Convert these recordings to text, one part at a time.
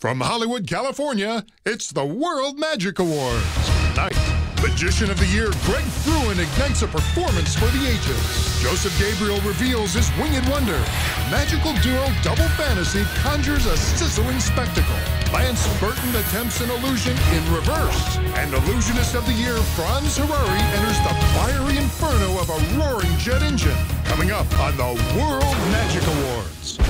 From Hollywood, California, it's the World Magic Awards. Tonight, Magician of the Year Greg Frewin ignites a performance for the ages. Joseph Gabriel reveals his winged wonder. Magical duo Double Fantasy conjures a sizzling spectacle. Lance Burton attempts an illusion in reverse. And Illusionist of the Year Franz Harari enters the fiery inferno of a roaring jet engine. Coming up on the World Magic Awards.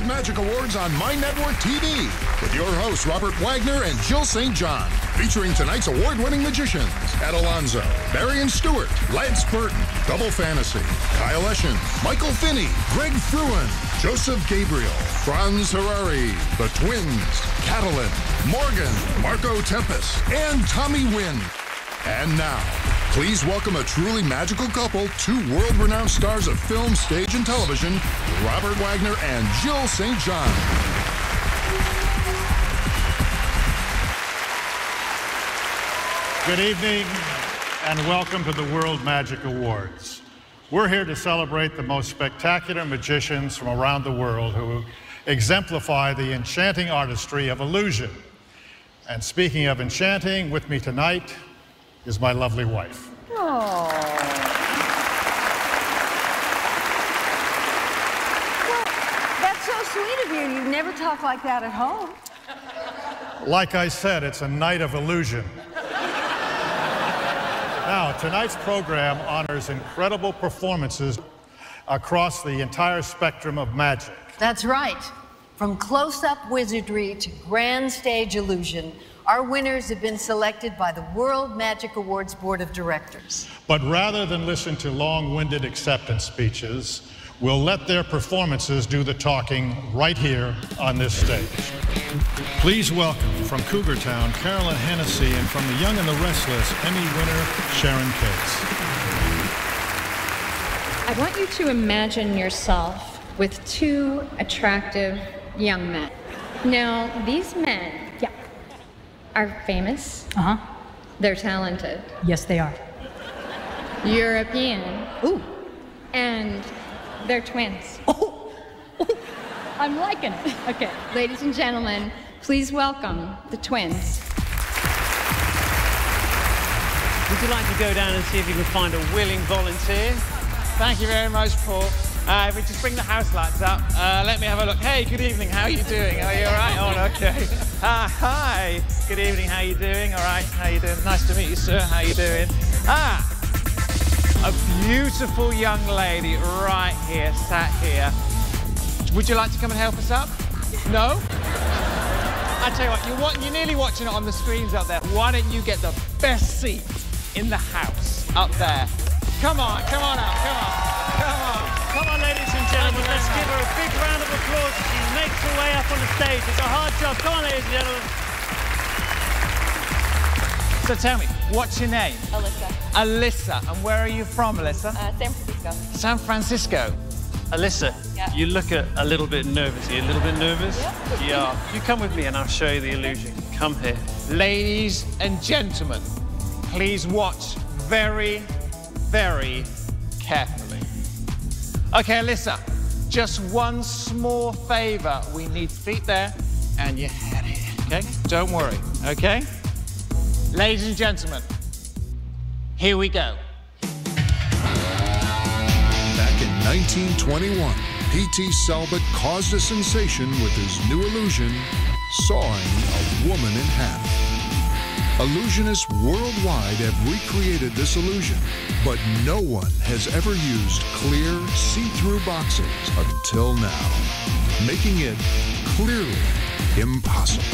Magic Awards on My Network TV with your hosts Robert Wagner and Jill St. John, featuring tonight's award-winning magicians Ed Alonzo, Marion Stewart, Lance Burton, Double Fantasy, Kyle Eschen, Michael Finney, Greg Frewin, Joseph Gabriel, Franz Harari, The Twins, Catalin, Morgan, Marco Tempest, and Tommy Wynn. And now, please welcome a truly magical couple, two world-renowned stars of film, stage, and television, Robert Wagner and Jill St. John. Good evening, and welcome to the World Magic Awards. We're here to celebrate the most spectacular magicians from around the world who exemplify the enchanting artistry of illusion. And speaking of enchanting, with me tonight is my lovely wife. Oh. Well, that's so sweet of you. You never talk like that at home. Like I said, it's a night of illusion. Now, tonight's program honors incredible performances across the entire spectrum of magic. That's right. From close-up wizardry to grand stage illusion, our winners have been selected by the World Magic Awards Board of Directors. But rather than listen to long-winded acceptance speeches, we'll let their performances do the talking right here on this stage. Please welcome from Cougar Town, Carolyn Hennessy, and from The Young and the Restless, Emmy winner Sharon Cates. I want you to imagine yourself with two attractive young men. Now, these men are famous. They're talented. Yes, they are. European. Ooh. And they're twins. Oh. I'm liking it. Okay, ladies and gentlemen, please welcome the twins. Would you like to go down and see if you can find a willing volunteer? Thank you very much, Paul. If we just bring the house lights up, let me have a look. Hey, good evening, how are you doing? Are you all right? Oh, okay. Hi, good evening, how are you doing? All right, how are you doing? Nice to meet you, sir, how are you doing? A beautiful young lady right here, sat here. Would you like to come and help us up? No? I tell you what, you're nearly watching it on the screens up there. Why don't you get the best seat in the house up there? Come on up, come on. Come on, ladies and gentlemen, let's give her a big round of applause as she makes her way up on the stage. It's a hard job. Come on, ladies and gentlemen. So tell me, what's your name? Alyssa. Alyssa. And where are you from, Alyssa? San Francisco. San Francisco. Alyssa, you look a little bit nervous. Are you a little bit nervous? Yeah. Yeah. You come with me and I'll show you the illusion. Come here. Ladies and gentlemen, please watch very, very carefully. Okay, Alyssa, just one small favor. We need feet there and your head here, okay? Don't worry, okay? Ladies and gentlemen, here we go. Back in 1921, P.T. Selbit caused a sensation with his new illusion, sawing a woman in half. Illusionists worldwide have recreated this illusion, but no one has ever used clear, see-through boxes until now, making it clearly impossible.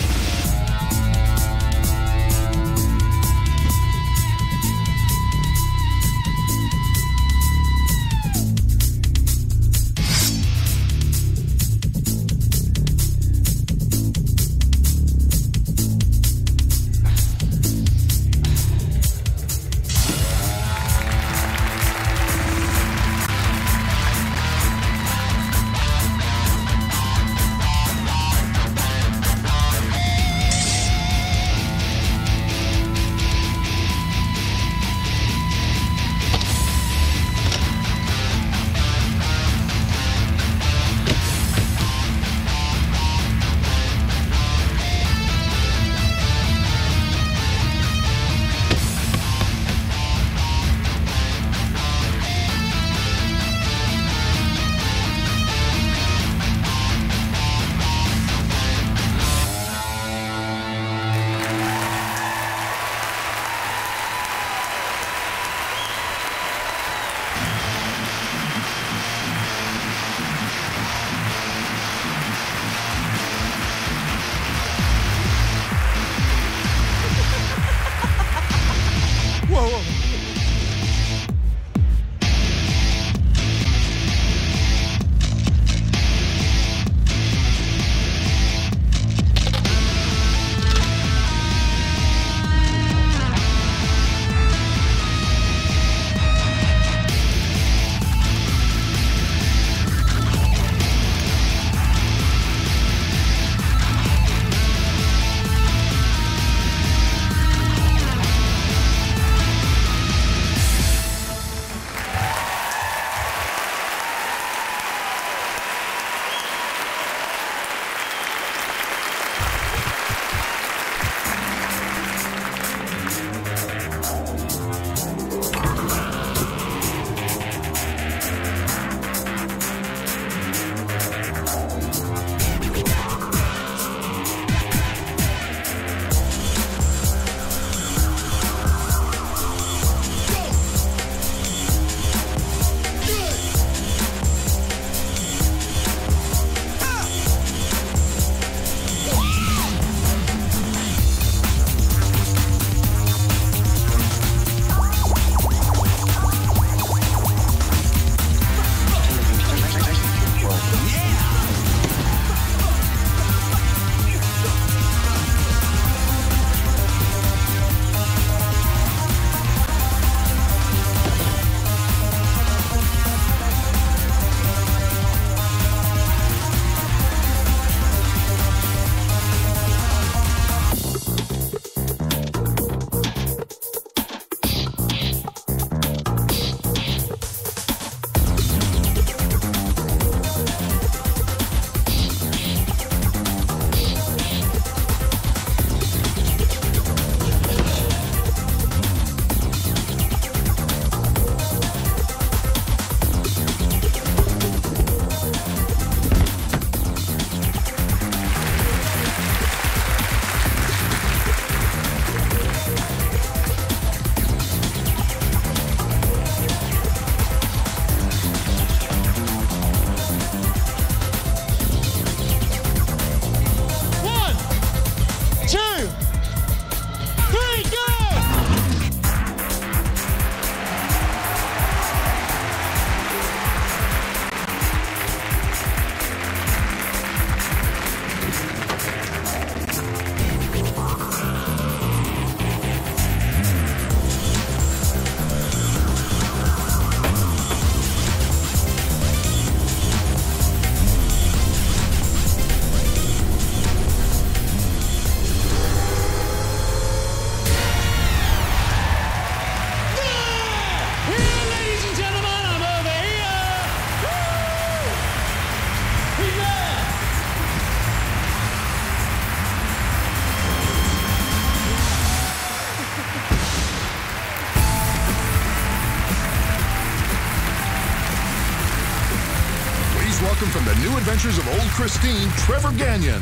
welcome from the New Adventures of Old Christine, Trevor Gagnon.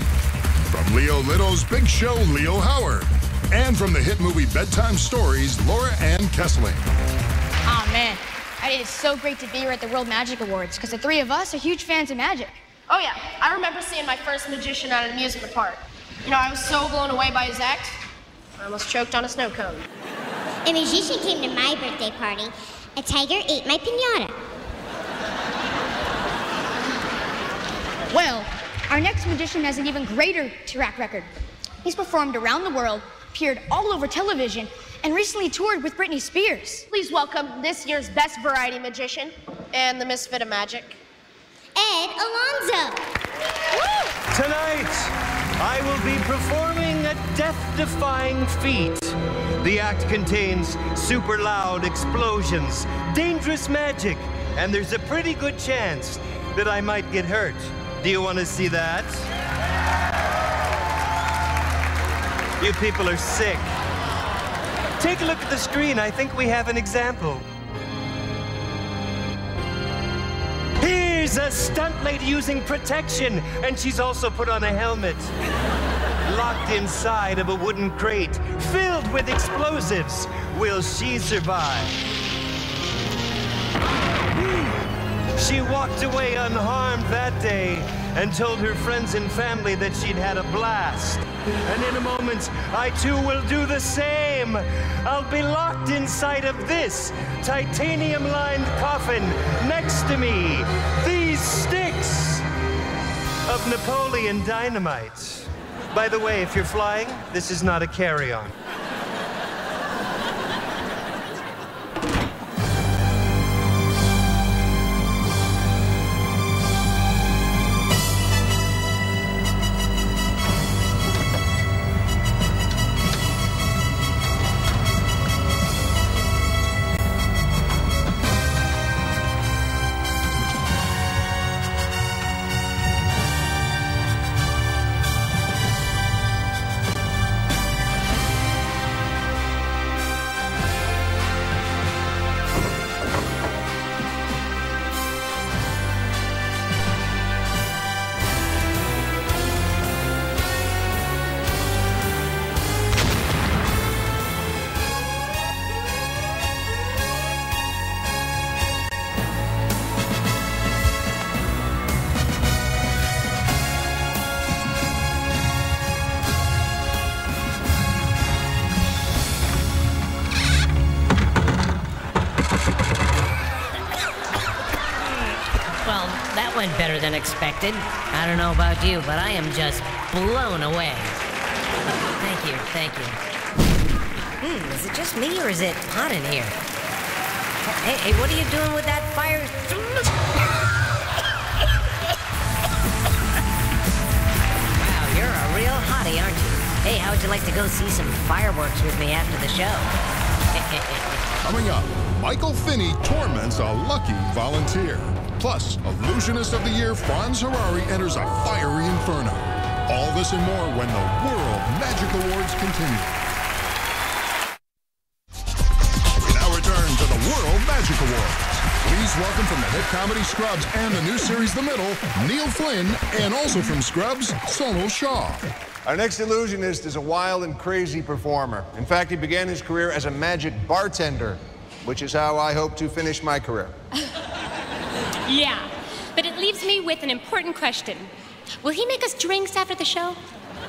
From Leo Litto's Big Show, Leo Howard. And from the hit movie Bedtime Stories, Laura Ann Kessling. Oh, man. It is so great to be here at the World Magic Awards, because the three of us are huge fans of magic. Oh, yeah. I remember seeing my first magician at an amusement park. You know, I was so blown away by his act, I almost choked on a snow cone. A magician came to my birthday party. A tiger ate my piñata. Well, our next magician has an even greater track record. He's performed around the world, appeared all over television, and recently toured with Britney Spears. Please welcome this year's best variety magician and the misfit of magic, Ed Alonzo. Tonight, I will be performing a death-defying feat. The act contains super loud explosions, dangerous magic, and there's a pretty good chance that I might get hurt. Do you want to see that? You people are sick. Take a look at the screen. I think we have an example. Here's a stunt lady using protection, and she's also put on a helmet. Locked inside of a wooden crate filled with explosives. Will she survive? She walked away unharmed that day and told her friends and family that she'd had a blast. And in a moment, I too will do the same. I'll be locked inside of this titanium-lined coffin next to me. These sticks of Napoleon Dynamite. By the way, if you're flying, this is not a carry-on. Went better than expected. I don't know about you, but I am just blown away. Thank you, thank you. Is it just me or is it hot in here? Hey, what are you doing with that fire? Wow, you're a real hottie, aren't you? Hey, how would you like to go see some fireworks with me after the show? Coming up, Michael Finney torments a lucky volunteer. Plus, Illusionist of the Year Franz Harari enters a fiery inferno. All this and more when the World Magic Awards continue. We now return to the World Magic Awards. Please welcome from the hit comedy Scrubs and the new series The Middle, Neil Flynn, and also from Scrubs, Sonal Shaw. Our next illusionist is a wild and crazy performer. In fact, he began his career as a magic bartender, which is how I hope to finish my career. Yeah, but it leaves me with an important question. Will he make us drinks after the show?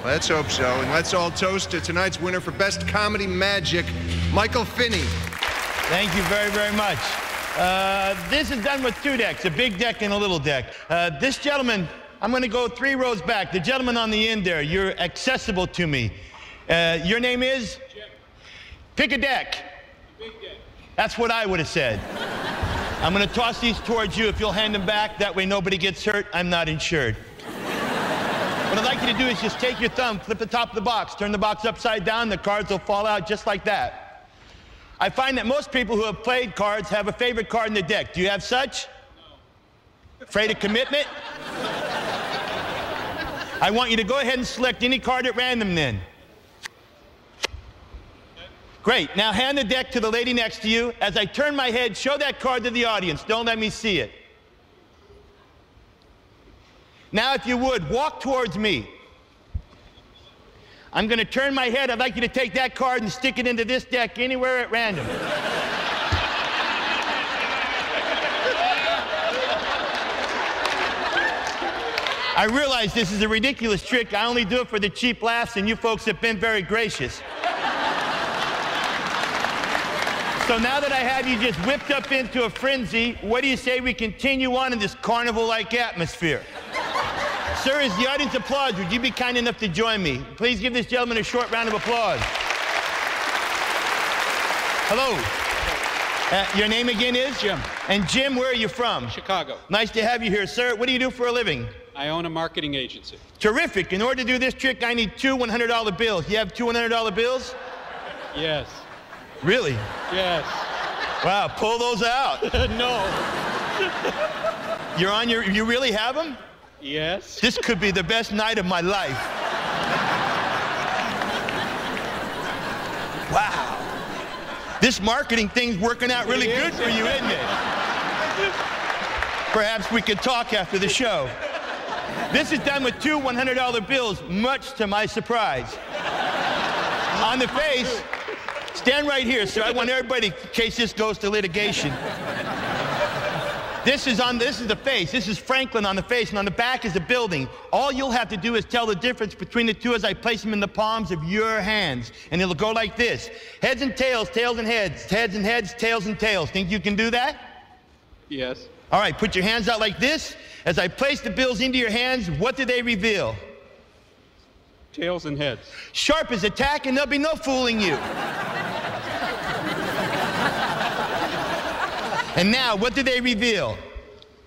Let's hope so, and let's all toast to tonight's winner for Best Comedy Magic, Michael Finney. Thank you very, very much. This is done with two decks, a big deck and a little deck. This gentleman, I'm going to go 3 rows back. The gentleman on the end there, you're accessible to me. Your name is? Jim. Pick a deck. Big deck. That's what I would have said. I'm going to toss these towards you. If you'll hand them back, that way nobody gets hurt. I'm not insured. What I'd like you to do is just take your thumb, flip the top of the box, turn the box upside down, the cards will fall out just like that. I find that most people who have played cards have a favorite card in the deck. Do you have such? No. Afraid of commitment? I want you to go ahead and select any card at random then. Great. Now hand the deck to the lady next to you. As I turn my head, show that card to the audience. Don't let me see it. Now, if you would, walk towards me. I'm going to turn my head. I'd like you to take that card and stick it into this deck anywhere at random. I realize this is a ridiculous trick. I only do it for the cheap laughs, and you folks have been very gracious. So now that I have you just whipped up into a frenzy, what do you say we continue on in this carnival-like atmosphere? Sir, as the audience applauds, would you be kind enough to join me? Please give this gentleman a short round of applause. Hello. Your name again is? Jim. And Jim, where are you from? Chicago. Nice to have you here, sir. What do you do for a living? I own a marketing agency. Terrific. In order to do this trick, I need two $100 bills. You have two $100 bills? Yes. Really? Yes. Wow, pull those out. No. You really have them? Yes. This could be the best night of my life. Wow. This marketing thing's working out really good for you, isn't it? Perhaps we could talk after the show. This is done with two $100 bills, much to my surprise. On the face, stand right here, sir. I want everybody, in case this goes to litigation. This is the face. This is Franklin on the face, and on the back is the building. All you'll have to do is tell the difference between the two as I place them in the palms of your hands. And it'll go like this. Heads and tails, tails and heads, heads and heads, tails and tails. Think you can do that? Yes. All right, put your hands out like this. As I place the bills into your hands, what do they reveal? Tails and heads. Sharp as a tack, and there'll be no fooling you. And now, what do they reveal?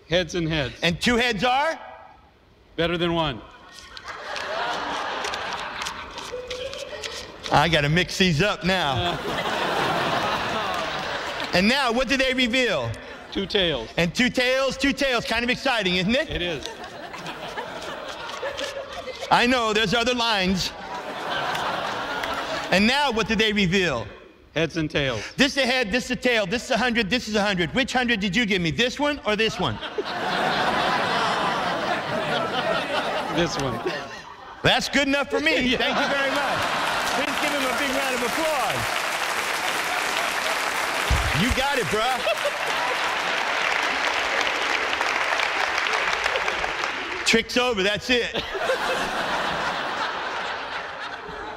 Heads and heads. And two heads are? Better than one. I got to mix these up now. And now, what do they reveal? Two tails. And two tails, kind of exciting, isn't it? It is. I know, there's other lines. And now, what do they reveal? Heads and tails. This is a head, this is a tail, this is 100, this is 100. Which 100 did you give me, this one or this one? This one. That's good enough for me. Yeah. Thank you very much. Please give him a big round of applause. You got it, bruh. Trick's over, that's it.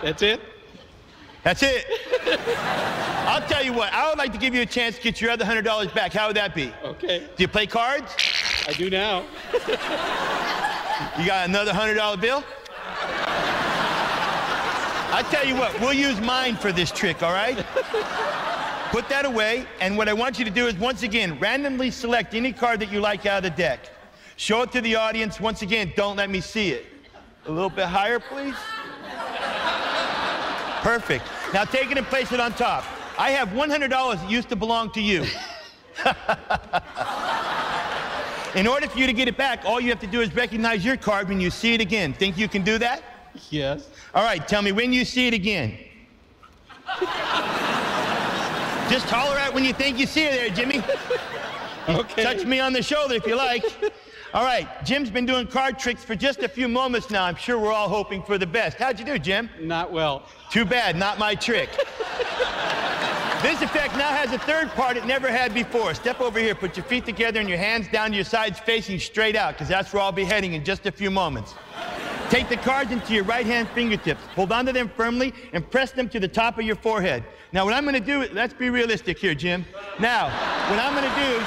That's it? That's it. I'll tell you what, I would like to give you a chance to get your other $100 back. How would that be? Okay. Do you play cards? I do now. You got another $100 bill? I tell you what, we'll use mine for this trick, all right? Put that away, and what I want you to do is, once again, randomly select any card that you like out of the deck. Show it to the audience. Once again, don't let me see it. A little bit higher, please. Perfect. Now take it and place it on top. I have $100 that used to belong to you. In order for you to get it back, all you have to do is recognize your card when you see it again. Think you can do that? Yes. All right, tell me when you see it again. Just holler out when you think you see it there, Jimmy. Okay. Touch me on the shoulder if you like. All right, Jim's been doing card tricks for just a few moments now. I'm sure we're all hoping for the best. How'd you do, Jim? Not well. Too bad, not my trick. This effect now has a third part it never had before. Step over here, put your feet together and your hands down to your sides facing straight out, because that's where I'll be heading in just a few moments. Take the cards into your right hand fingertips, hold onto them firmly, and press them to the top of your forehead. Now, what I'm going to do, let's be realistic here, Jim. Now, what I'm going to do,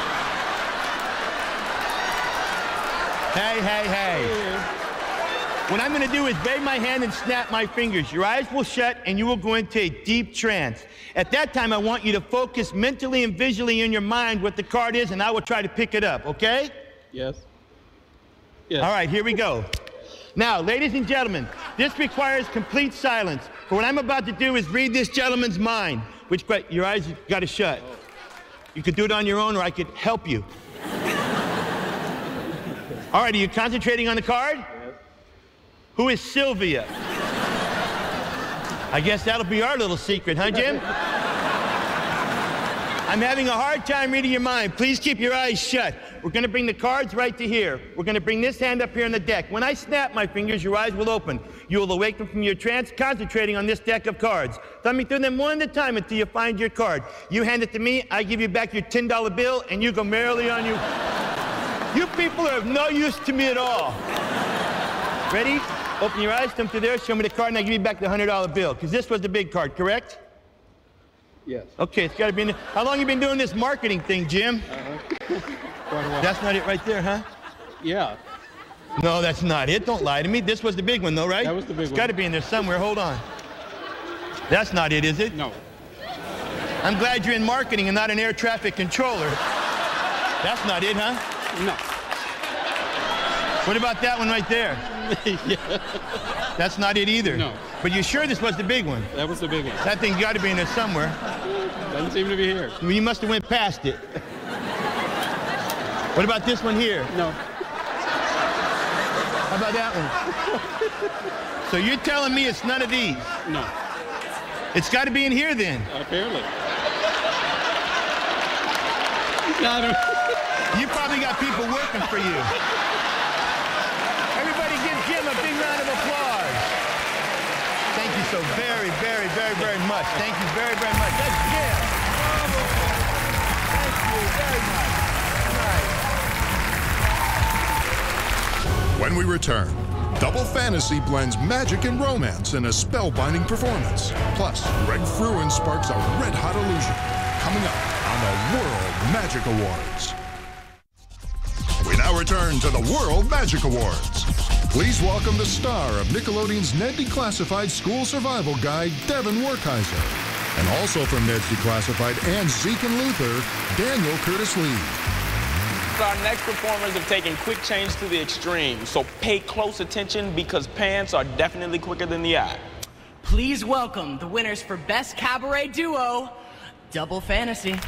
hey. What I'm going to do is wave my hand and snap my fingers. Your eyes will shut, and you will go into a deep trance. At that time, I want you to focus mentally and visually in your mind what the card is, and I will try to pick it up, okay? Yes. Yes. All right, here we go. Now, ladies and gentlemen, this requires complete silence. For what I'm about to do is read this gentleman's mind, which, your eyes got to shut. You could do it on your own, or I could help you. All right, are you concentrating on the card? Yes. Who is Sylvia? I guess that'll be our little secret, huh, Jim? I'm having a hard time reading your mind. Please keep your eyes shut. We're going to bring the cards right to here. We're going to bring this hand up here on the deck. When I snap my fingers, your eyes will open. You will awaken from your trance, concentrating on this deck of cards, thumbing through them one at a time until you find your card. You hand it to me, I give you back your $10 bill, and you go merrily on your... You people are of no use to me at all. Ready? Open your eyes, thumb through there, show me the card, and I give you back the $100 bill, because this was the big card, correct? Yes. Okay, it's got to be in there. How long you been doing this marketing thing, Jim? Quite a while. That's not it right there, huh? Yeah. No, that's not it. Don't lie to me. This was the big one, though, right? That was the big one. It's got to be in there somewhere. Hold on. That's not it, is it? No. I'm glad you're in marketing and not an air traffic controller. That's not it, huh? No. What about that one right there? Yeah. That's not it either. No. But you sure this was the big one? That was the big one. That thing's got to be in there somewhere. Doesn't seem to be here. Well, you must have went past it. What about this one here? No. How about that one? So you're telling me it's none of these? No. It's got to be in here then. Apparently. No, I don't. You probably got people working for you. Everybody give Jim a big round of applause. Thank you so very, very, very, very much. Thank you very, very much. That's Jim. Thank you very much. When we return, Double Fantasy blends magic and romance in a spellbinding performance. Plus, Greg Frewin sparks a red-hot illusion. Coming up on the World Magic Awards. We now return to the World Magic Awards. Please welcome the star of Nickelodeon's Ned Declassified School Survival Guide, Devin Werkheiser. And also from Ned's Declassified and Zeke and Luther, Daniel Curtis Lee. Our next performers have taken quick change to the extreme, so pay close attention because pants are definitely quicker than the eye. Please welcome the winners for Best Cabaret Duo, Double Fantasy.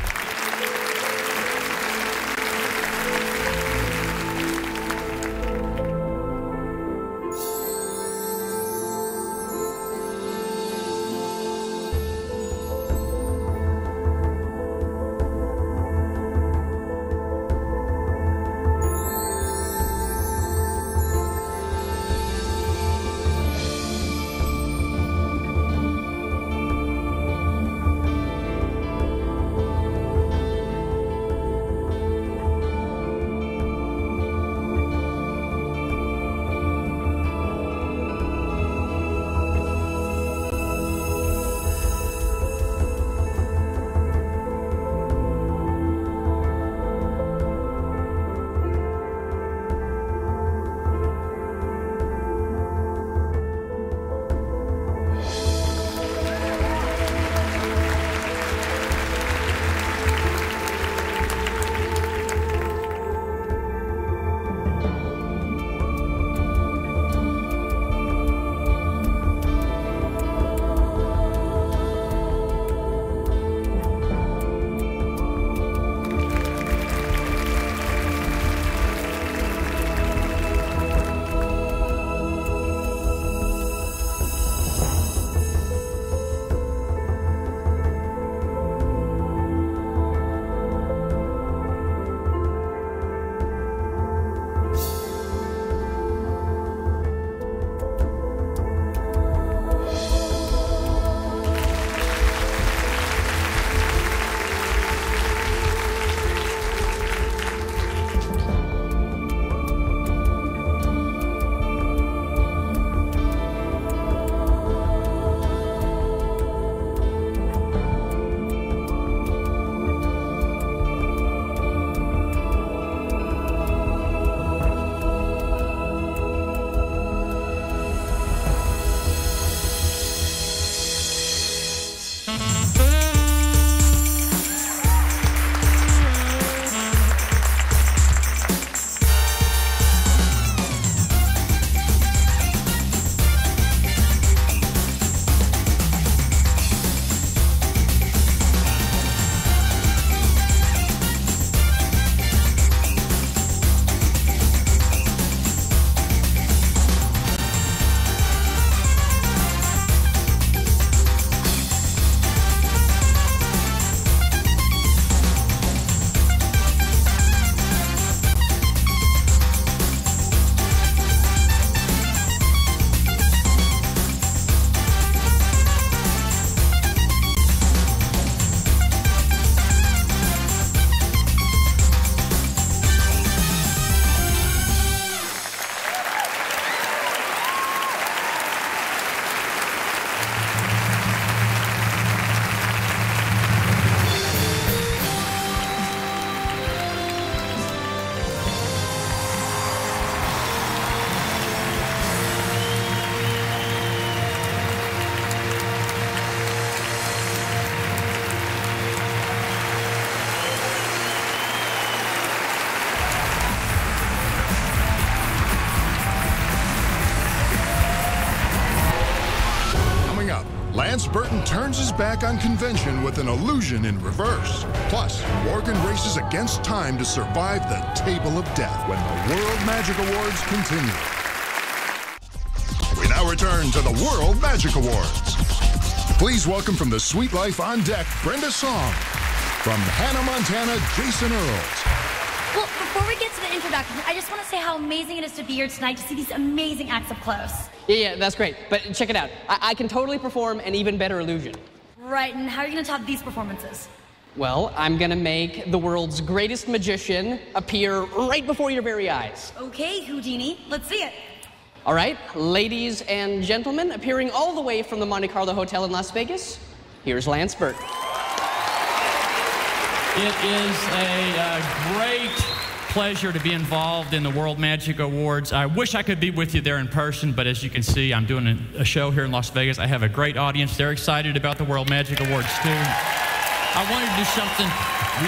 Burton turns his back on convention with an illusion in reverse. Plus, Morgan races against time to survive the table of death when the World Magic Awards continue. We now return to the World Magic Awards. Please welcome from the Sweet Life on deck, Brenda Song. From Hannah, Montana, Jason Earls. Well, before we get to the introduction, I just want to say how amazing it is to be here tonight to see these amazing acts up close. Yeah, that's great. But check it out. I can totally perform an even better illusion. Right, and how are you going to top these performances? Well, I'm going to make the world's greatest magician appear right before your very eyes. Okay, Houdini, let's see it. All right, ladies and gentlemen, appearing all the way from the Monte Carlo Hotel in Las Vegas, here's Lance Burton. It is a great pleasure to be involved in the World Magic Awards. I wish I could be with you there in person, but as you can see, I'm doing a show here in Las Vegas. I have a great audience. They're excited about the World Magic Awards, too. I wanted to do something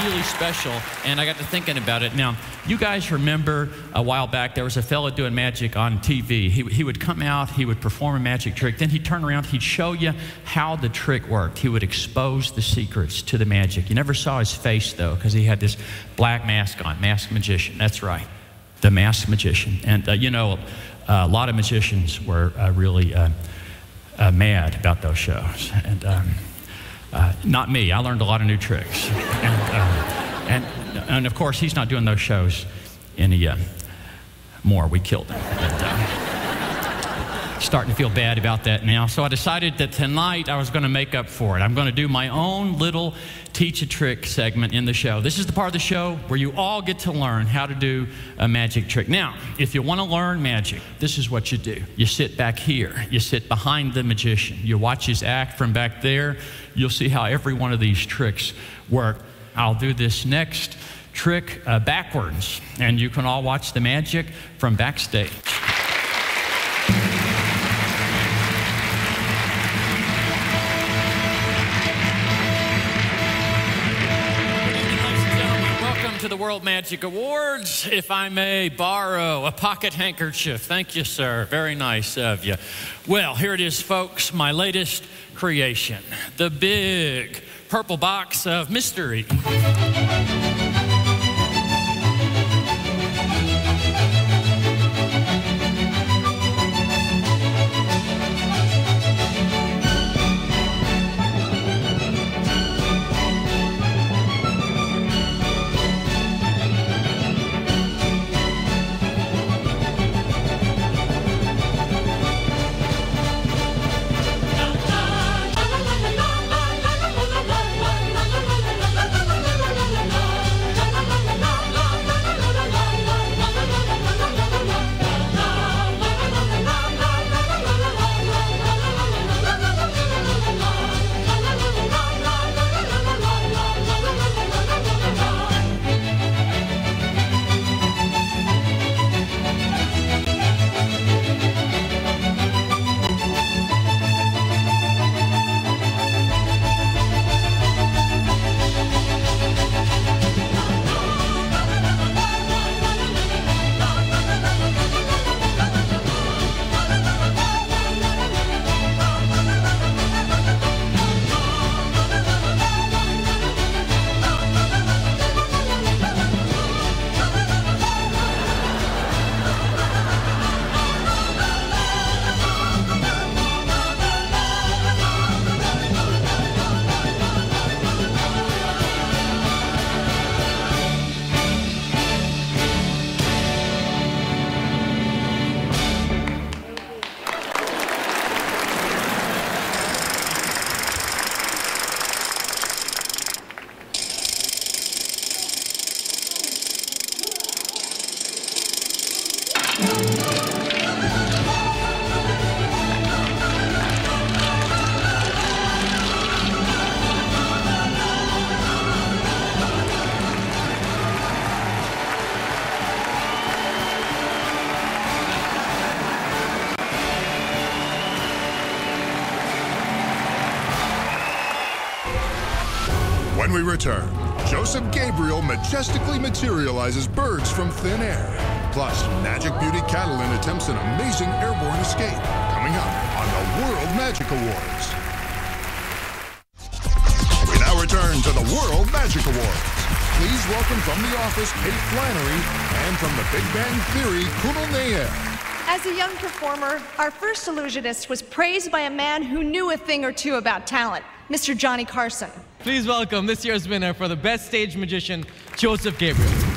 really special, and I got to thinking about it. Now, you guys remember a while back there was a fella doing magic on TV. He would come out, he would perform a magic trick, then he'd turn around, he'd show you how the trick worked. He would expose the secrets to the magic. You never saw his face, though, because he had this black mask on, masked magician. That's right, the masked magician. And, you know, a lot of magicians were really mad about those shows. And not me. I learned a lot of new tricks. And of course, he's not doing those shows any more. We killed him. Starting to feel bad about that now. So I decided that tonight I was going to make up for it. I'm going to do my own little Teach a Trick segment in the show. This is the part of the show where you all get to learn how to do a magic trick. Now, if you want to learn magic, this is what you do. You sit back here. You sit behind the magician. You watch his act from back there. You'll see how every one of these tricks work. I'll do this next trick backwards, and you can all watch the magic from backstage. To the World Magic Awards. If I may borrow a pocket handkerchief. Thank you, sir. Very nice of you. Well, here it is, folks, my latest creation, the big purple box of mystery. When we return, Joseph Gabriel majestically materializes birds from thin air. Plus, Magic Beauty Catalin attempts an amazing airborne escape. Coming up on the World Magic Awards. return to the World Magic Awards. Please welcome from the office, Kate Flannery, and from the Big Bang Theory, Kunal Nayyar. As a young performer, our first illusionist was praised by a man who knew a thing or two about talent, Mr. Johnny Carson. Please welcome this year's winner for the Best Stage Magician, Joseph Gabriel.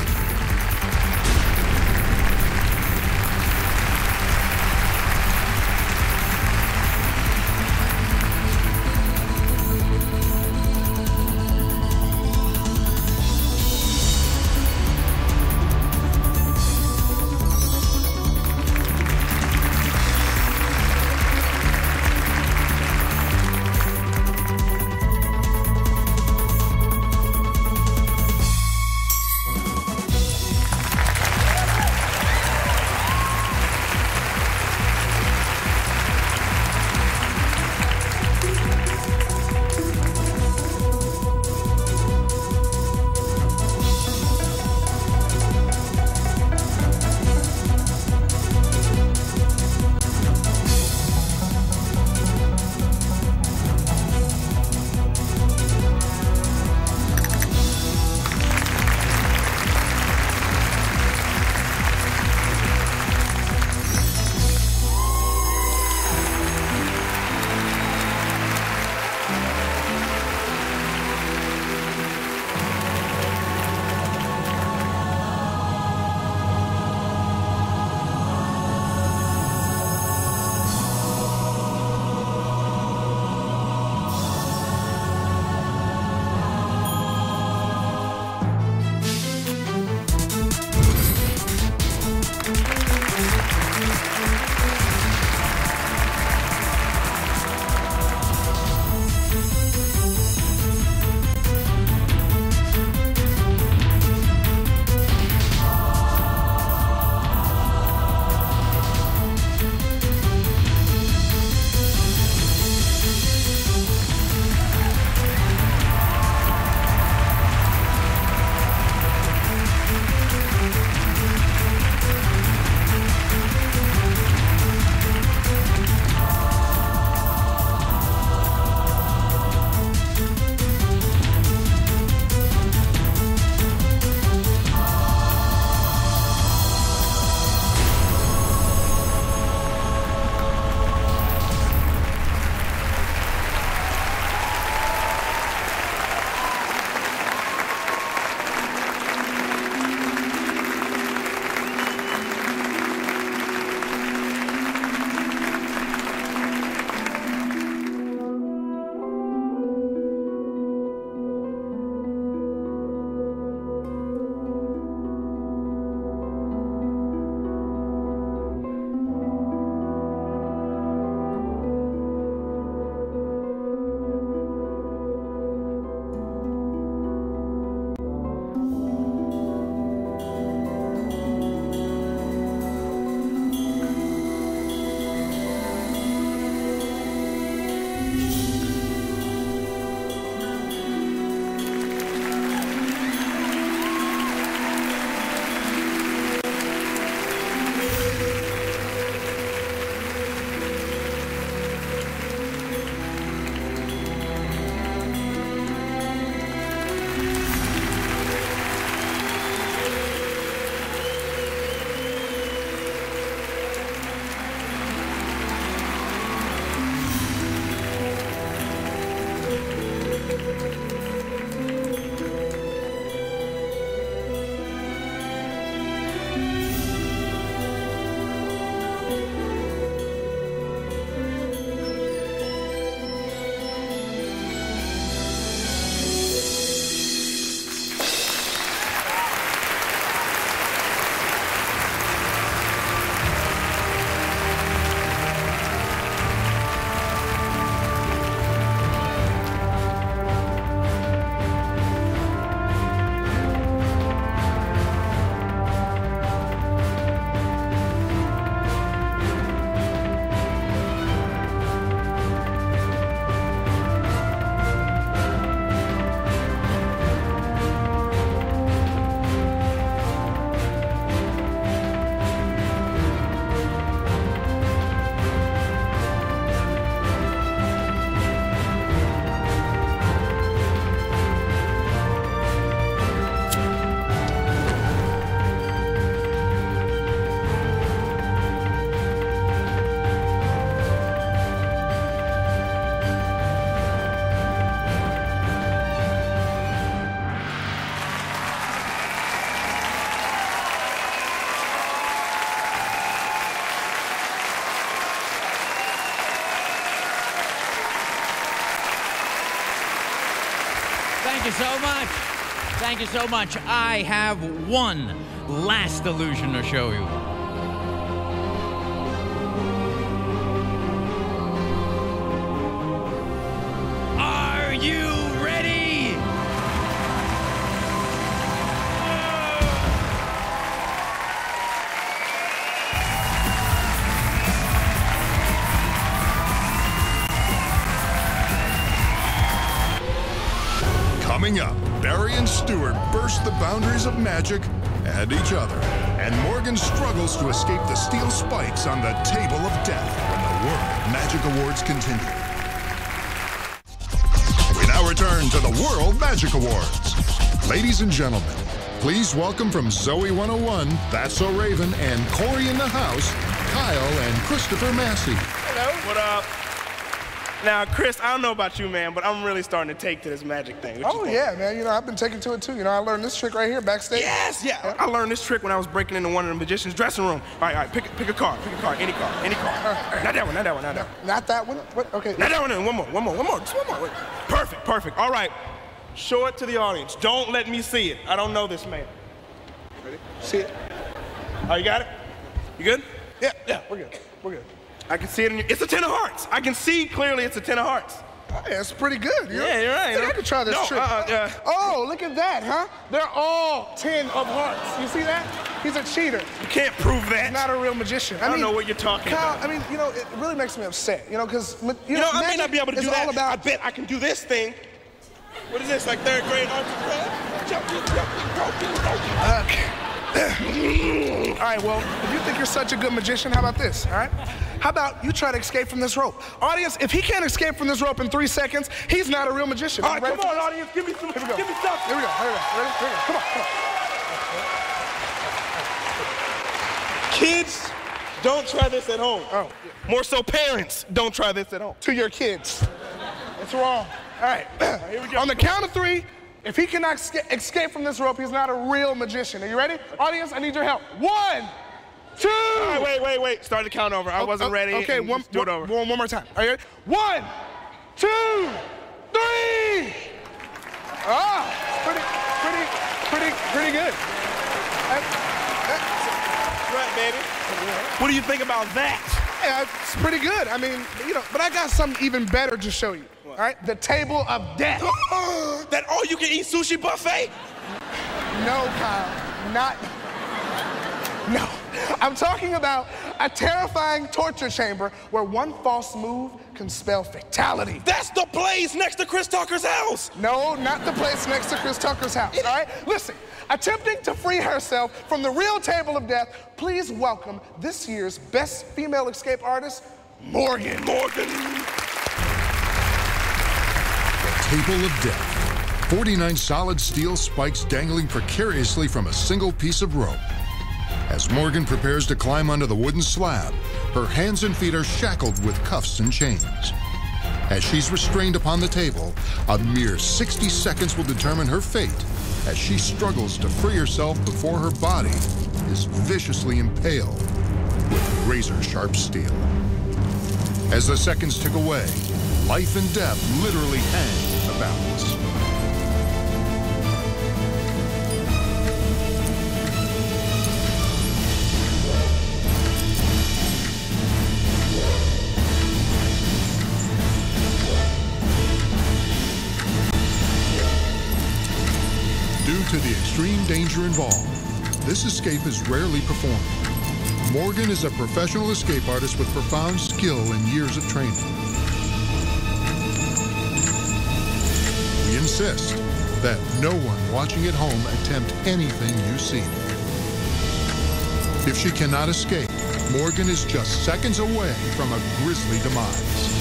you so much. Thank you so much. I have one last illusion to show you. Are you ready? Coming up, Barry and Stewart burst the boundaries of magic and each other. And Morgan struggles to escape the steel spikes on the table of death when the World Magic Awards continue. We now return to the World Magic Awards. Ladies and gentlemen, please welcome from Zoe 101, That's So Raven, and Corey in the House, Kyle and Christopher Massey. Hello. What up? Now, Chris, I don't know about you, man, but I'm really starting to take to this magic thing. Oh, yeah, man. You know, I've been taking to it, too. You know, I learned this trick right here backstage. Yes, yeah. I learned this trick when I was breaking into one of the magician's dressing room. All right, pick a card, any card. Not that one. Not that one? What? Okay. Not that one, one more. Just one more. Wait. Perfect. All right, show it to the audience. Don't let me see it. I don't know this man. Ready? See it? Oh, you got it? You good? Yeah, we're good. I can see it in your... It's a 10 of hearts. I can see clearly it's a 10 of hearts. Oh, yeah, it's pretty good. Yeah, you're right. I could try this trick. Oh, look at that, huh? They're all 10 of hearts. You see that? He's a cheater. You can't prove that. He's not a real magician. I don't know what you're talking about. I mean, you know, it really makes me upset, you know, because, you know, I may not be able to do that. All about... I bet I can do this thing. What is this, like third grade arts and crafts? Okay. All right, well, if you think you're such a good magician, how about this, all right? How about you try to escape from this rope? Audience, if he can't escape from this rope in 3 seconds, he's not a real magician. All right, come on, audience, give me some. Give me something. Here we go. Ready? Come on. Kids, don't try this at home. Oh. More so parents, don't try this at home. To your kids. It's wrong. All right, here we go. On the count of 3, if he cannot escape from this rope, he's not a real magician. Are you ready? Audience, I need your help. 1, 2. All right, wait. Start the count over. I wasn't ready. Okay, do it over. One more time. Are you ready? 1, 2, 3. Ah, pretty good. That's right, baby. What do you think about that? Yeah, it's pretty good. I mean, you know, but I got something even better to show you. All right, the table of death. That all-you-can-eat sushi buffet? No, Kyle, No, I'm talking about a terrifying torture chamber where one false move can spell fatality. That's the place next to Chris Tucker's house. No, not the place next to Chris Tucker's house, all right? Listen, attempting to free herself from the real table of death, please welcome this year's best female escape artist, Morgan. Table of Death. 49 solid steel spikes dangling precariously from a single piece of rope. As Morgan prepares to climb onto the wooden slab, her hands and feet are shackled with cuffs and chains. As she's restrained upon the table, a mere 60 seconds will determine her fate as she struggles to free herself before her body is viciously impaled with razor-sharp steel. As the seconds tick away, life and death literally hang in the balance. Due to the extreme danger involved, this escape is rarely performed. Morgan is a professional escape artist with profound skill and years of training. We insist that no one watching at home attempt anything you see. If she cannot escape, Morgan is just seconds away from a grisly demise.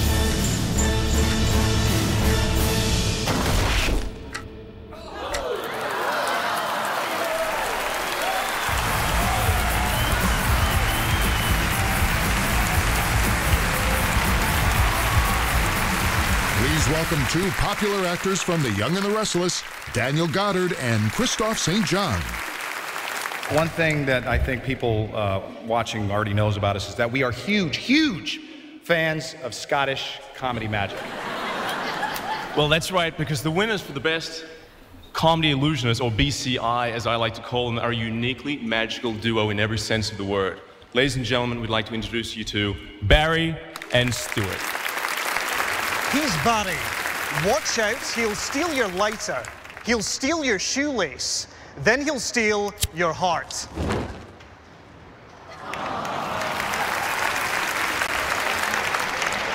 Welcome two popular actors from The Young and the Restless, Daniel Goddard and Christophe St. John. One thing that I think people watching already knows about us is that we are huge fans of Scottish comedy magic. Well, that's right, because the winners for the best Comedy Illusionists, or BCI as I like to call them, are a uniquely magical duo in every sense of the word. Ladies and gentlemen, we'd like to introduce you to Barry and Stuart. He's Barry. Watch out, he'll steal your lighter. He'll steal your shoelace. Then he'll steal your heart.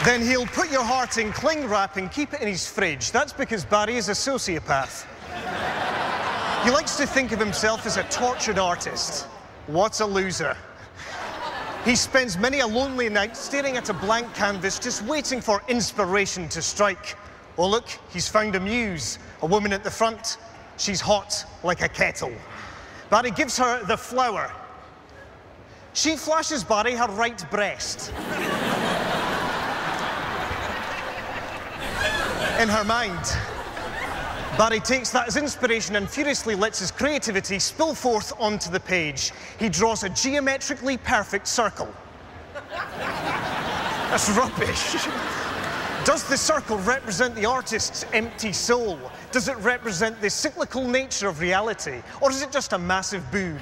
Then he'll put your heart in cling wrap and keep it in his fridge. That's because Barry is a sociopath. He likes to think of himself as a tortured artist. What a loser. He spends many a lonely night staring at a blank canvas, just waiting for inspiration to strike. Oh look, he's found a muse, a woman at the front. She's hot like a kettle. Barry gives her the flower. She flashes Barry her right breast. In her mind, Barry takes that as inspiration and furiously lets his creativity spill forth onto the page. He draws a geometrically perfect circle. That's rubbish. Does the circle represent the artist's empty soul? Does it represent the cyclical nature of reality? Or is it just a massive boob?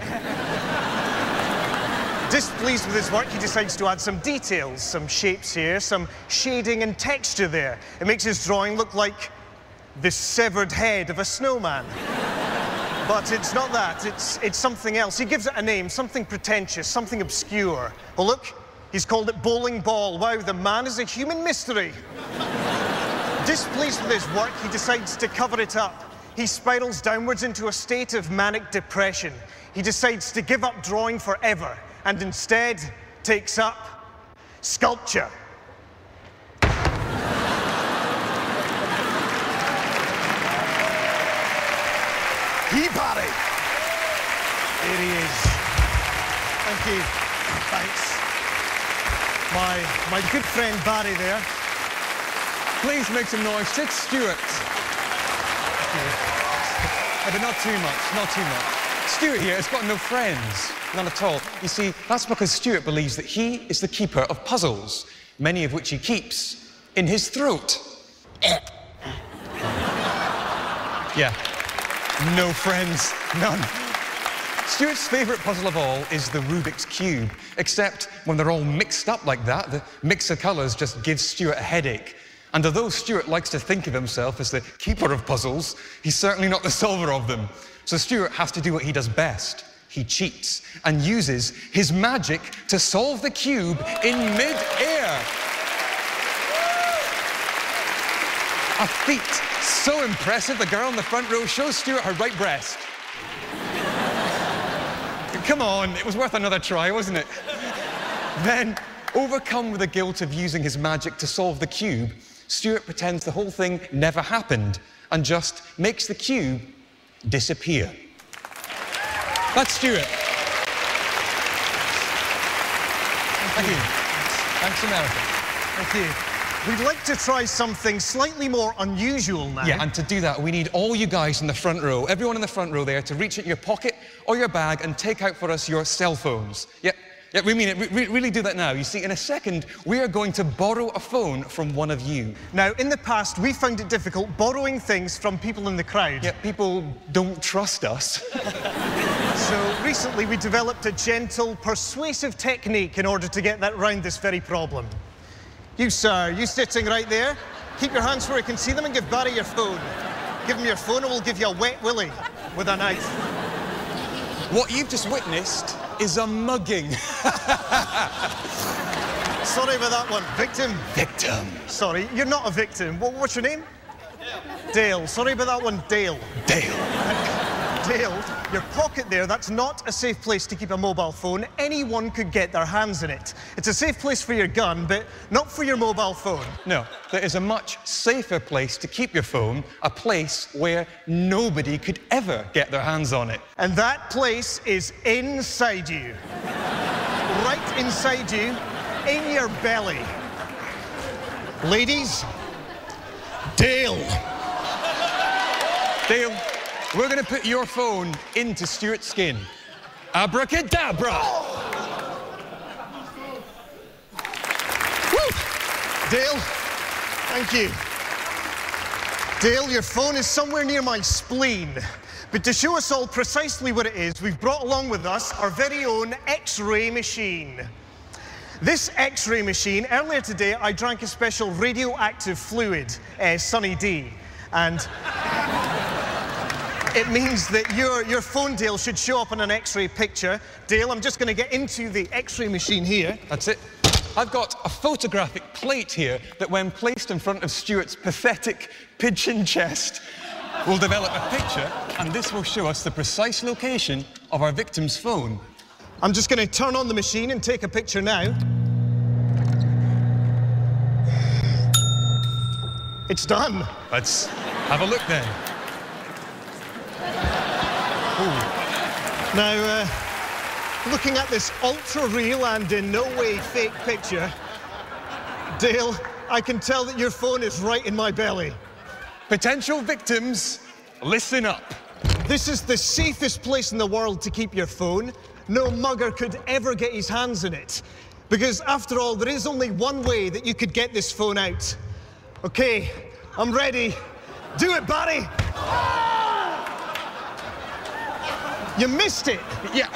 Displeased with his work, he decides to add some details, some shapes here, some shading and texture there. It makes his drawing look like the severed head of a snowman. But it's not that, it's something else. He gives it a name, something pretentious, something obscure. Oh look, he's called it Bowling Ball. Wow, the man is a human mystery. Displeased with his work, he decides to cover it up. He spirals downwards into a state of manic depression. He decides to give up drawing forever and instead takes up sculpture. Barry. Here he is. Thank you. Thanks. My good friend Barry there. Please make some noise. It's Stuart. But not too much, not too much. Stuart here has got no friends. None at all. You see, that's because Stuart believes that he is the keeper of puzzles, many of which he keeps in his throat. Yeah. No friends, none. Stuart's favourite puzzle of all is the Rubik's Cube, except when they're all mixed up like that, the mix of colours just gives Stuart a headache. And although Stuart likes to think of himself as the keeper of puzzles, he's certainly not the solver of them. So Stuart has to do what he does best. He cheats and uses his magic to solve the cube in mid-air. A feat so impressive, the girl in the front row shows Stuart her right breast. Come on, it was worth another try, wasn't it? Then, overcome with the guilt of using his magic to solve the cube, Stuart pretends the whole thing never happened and just makes the cube disappear. That's Stuart. Thank you. Thanks, America. Thank you. We'd like to try something slightly more unusual now. Yeah, and to do that, we need all you guys in the front row, everyone in the front row there, to reach into your pocket or your bag and take out for us your cell phones. Yeah, we mean it. Really do that now. You see, in a second, we are going to borrow a phone from one of you. Now, in the past, we found it difficult borrowing things from people in the crowd. Yeah, people don't trust us. So recently, we developed a gentle, persuasive technique in order to get that round this very problem. You, sir, you sitting right there. Keep your hands where you can see them and give Barry your phone. Give him your phone and we'll give you a wet willy with a knife. What you've just witnessed is a mugging. Sorry about that one. Victim. Victim. Sorry, you're not a victim. What's your name? Dale. Sorry about that one, Dale. Dale. Dale, your pocket there, that's not a safe place to keep a mobile phone. Anyone could get their hands in it. It's a safe place for your gun, but not for your mobile phone. No, there is a much safer place to keep your phone, a place where nobody could ever get their hands on it. And that place is inside you. Right inside you, in your belly. Ladies, Dale. Dale, we're going to put your phone into Stuart's skin. Abracadabra! Woo! Dale, thank you. Dale, your phone is somewhere near my spleen. But to show us all precisely what it is, we've brought along with us our very own X-ray machine. This X-ray machine, earlier today, I drank a special radioactive fluid, Sunny D. And it means that your phone, Dale, should show up on an X-ray picture. Dale, I'm just going to get into the X-ray machine here. That's it. I've got a photographic plate here that, when placed in front of Stuart's pathetic pigeon chest, will develop a picture, and this will show us the precise location of our victim's phone. I'm just going to turn on the machine and take a picture now. It's done. Let's have a look then. Ooh. Now, looking at this ultra-real and in no way fake picture, Dale, I can tell that your phone is right in my belly. Potential victims, listen up. This is the safest place in the world to keep your phone. No mugger could ever get his hands on it. Because after all, there is only one way that you could get this phone out. Okay, I'm ready. Do it, Barry! You missed it. Yeah,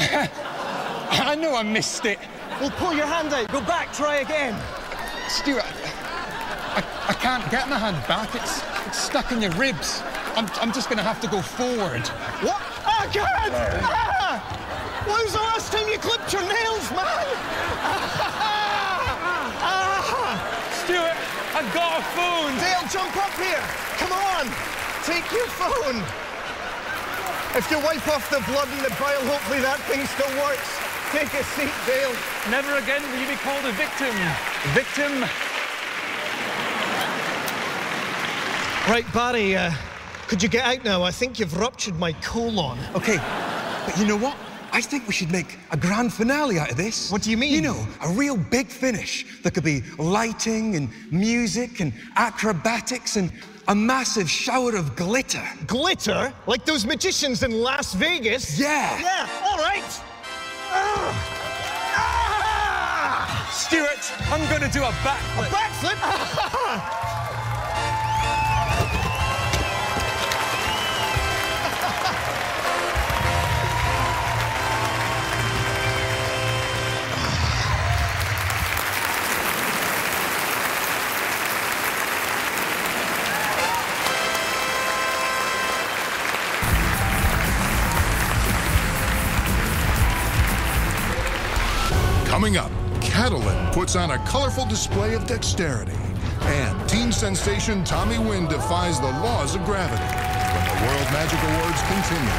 I know I missed it. Well, pull your hand out. Go back, try again. Stuart, I can't get my hand back. It's stuck in your ribs. I'm just going to have to go forward. What? I can't! When was the last time you clipped your nails, man? Stuart, I've got a phone. Dale, jump up here. Come on. Take your phone. If you wipe off the blood and the bile, hopefully that thing still works. Take a seat, Dale. Never again will you be called a victim. Victim. Right, Barry, could you get out now? I think you've ruptured my colon. Okay, but you know what? I think we should make a grand finale out of this. What do you mean? You know, a real big finish. There could be lighting and music and acrobatics and a massive shower of glitter. Glitter? Like those magicians in Las Vegas? Yeah. Yeah, all right. Stuart, I'm going to do a backflip. A backflip? Coming up, Catalan puts on a colorful display of dexterity, and teen sensation Tommy Wynn defies the laws of gravity when the World Magic Awards continue.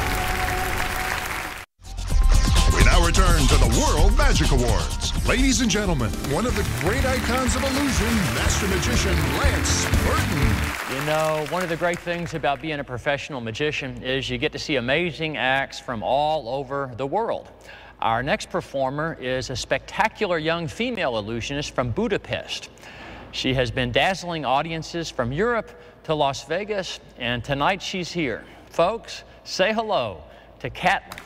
We now return to the World Magic Awards. Ladies and gentlemen, one of the great icons of illusion, Master Magician Lance Burton. You know, one of the great things about being a professional magician is you get to see amazing acts from all over the world. Our next performer is a spectacular young female illusionist from Budapest. She has been dazzling audiences from Europe to Las Vegas, and tonight she's here. Folks, say hello to Catalan.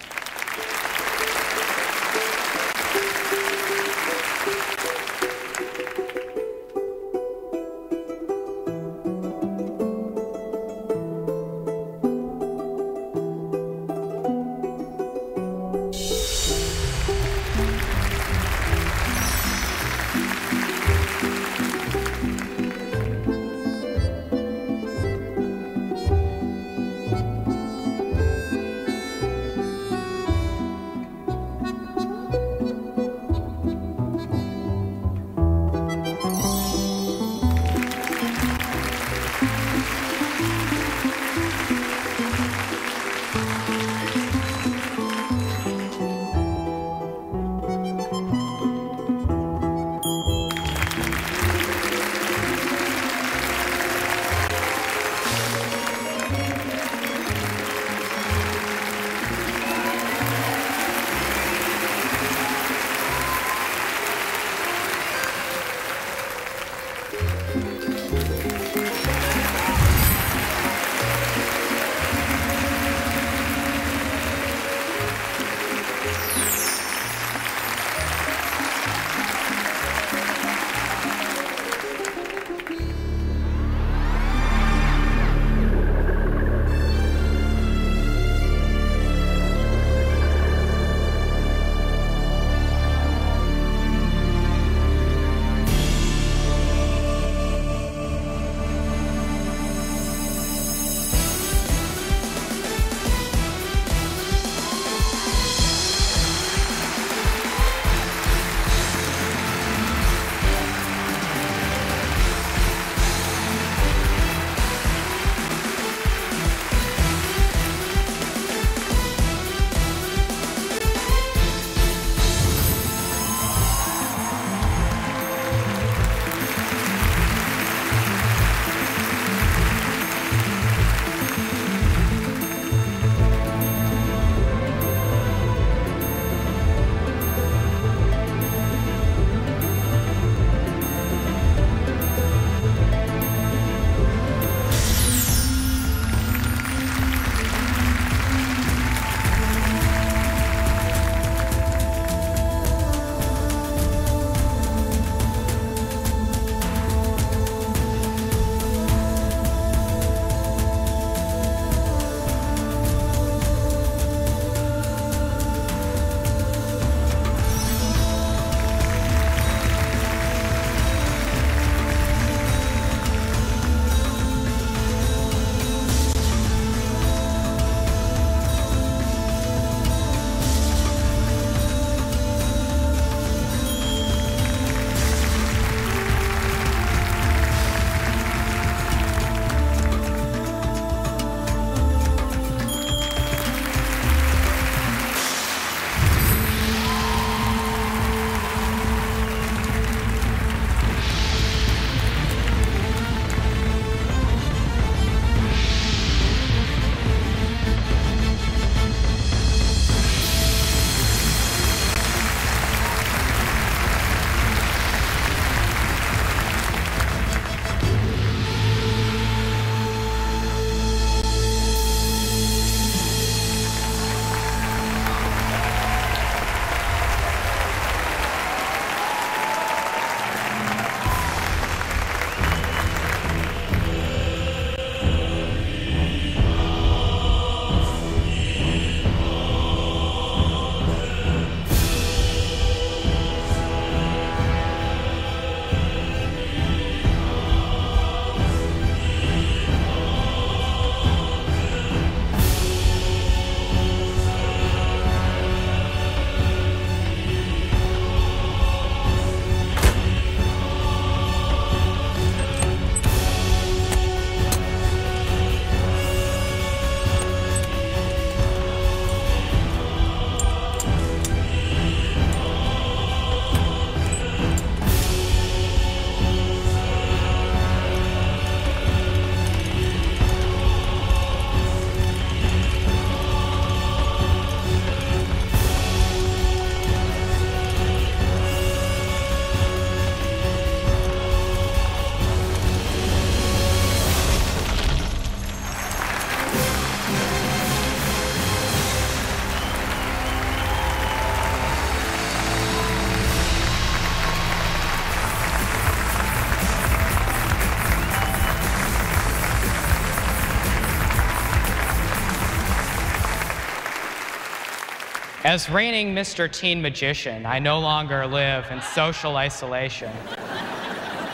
As reigning Mr. Teen Magician, I no longer live in social isolation.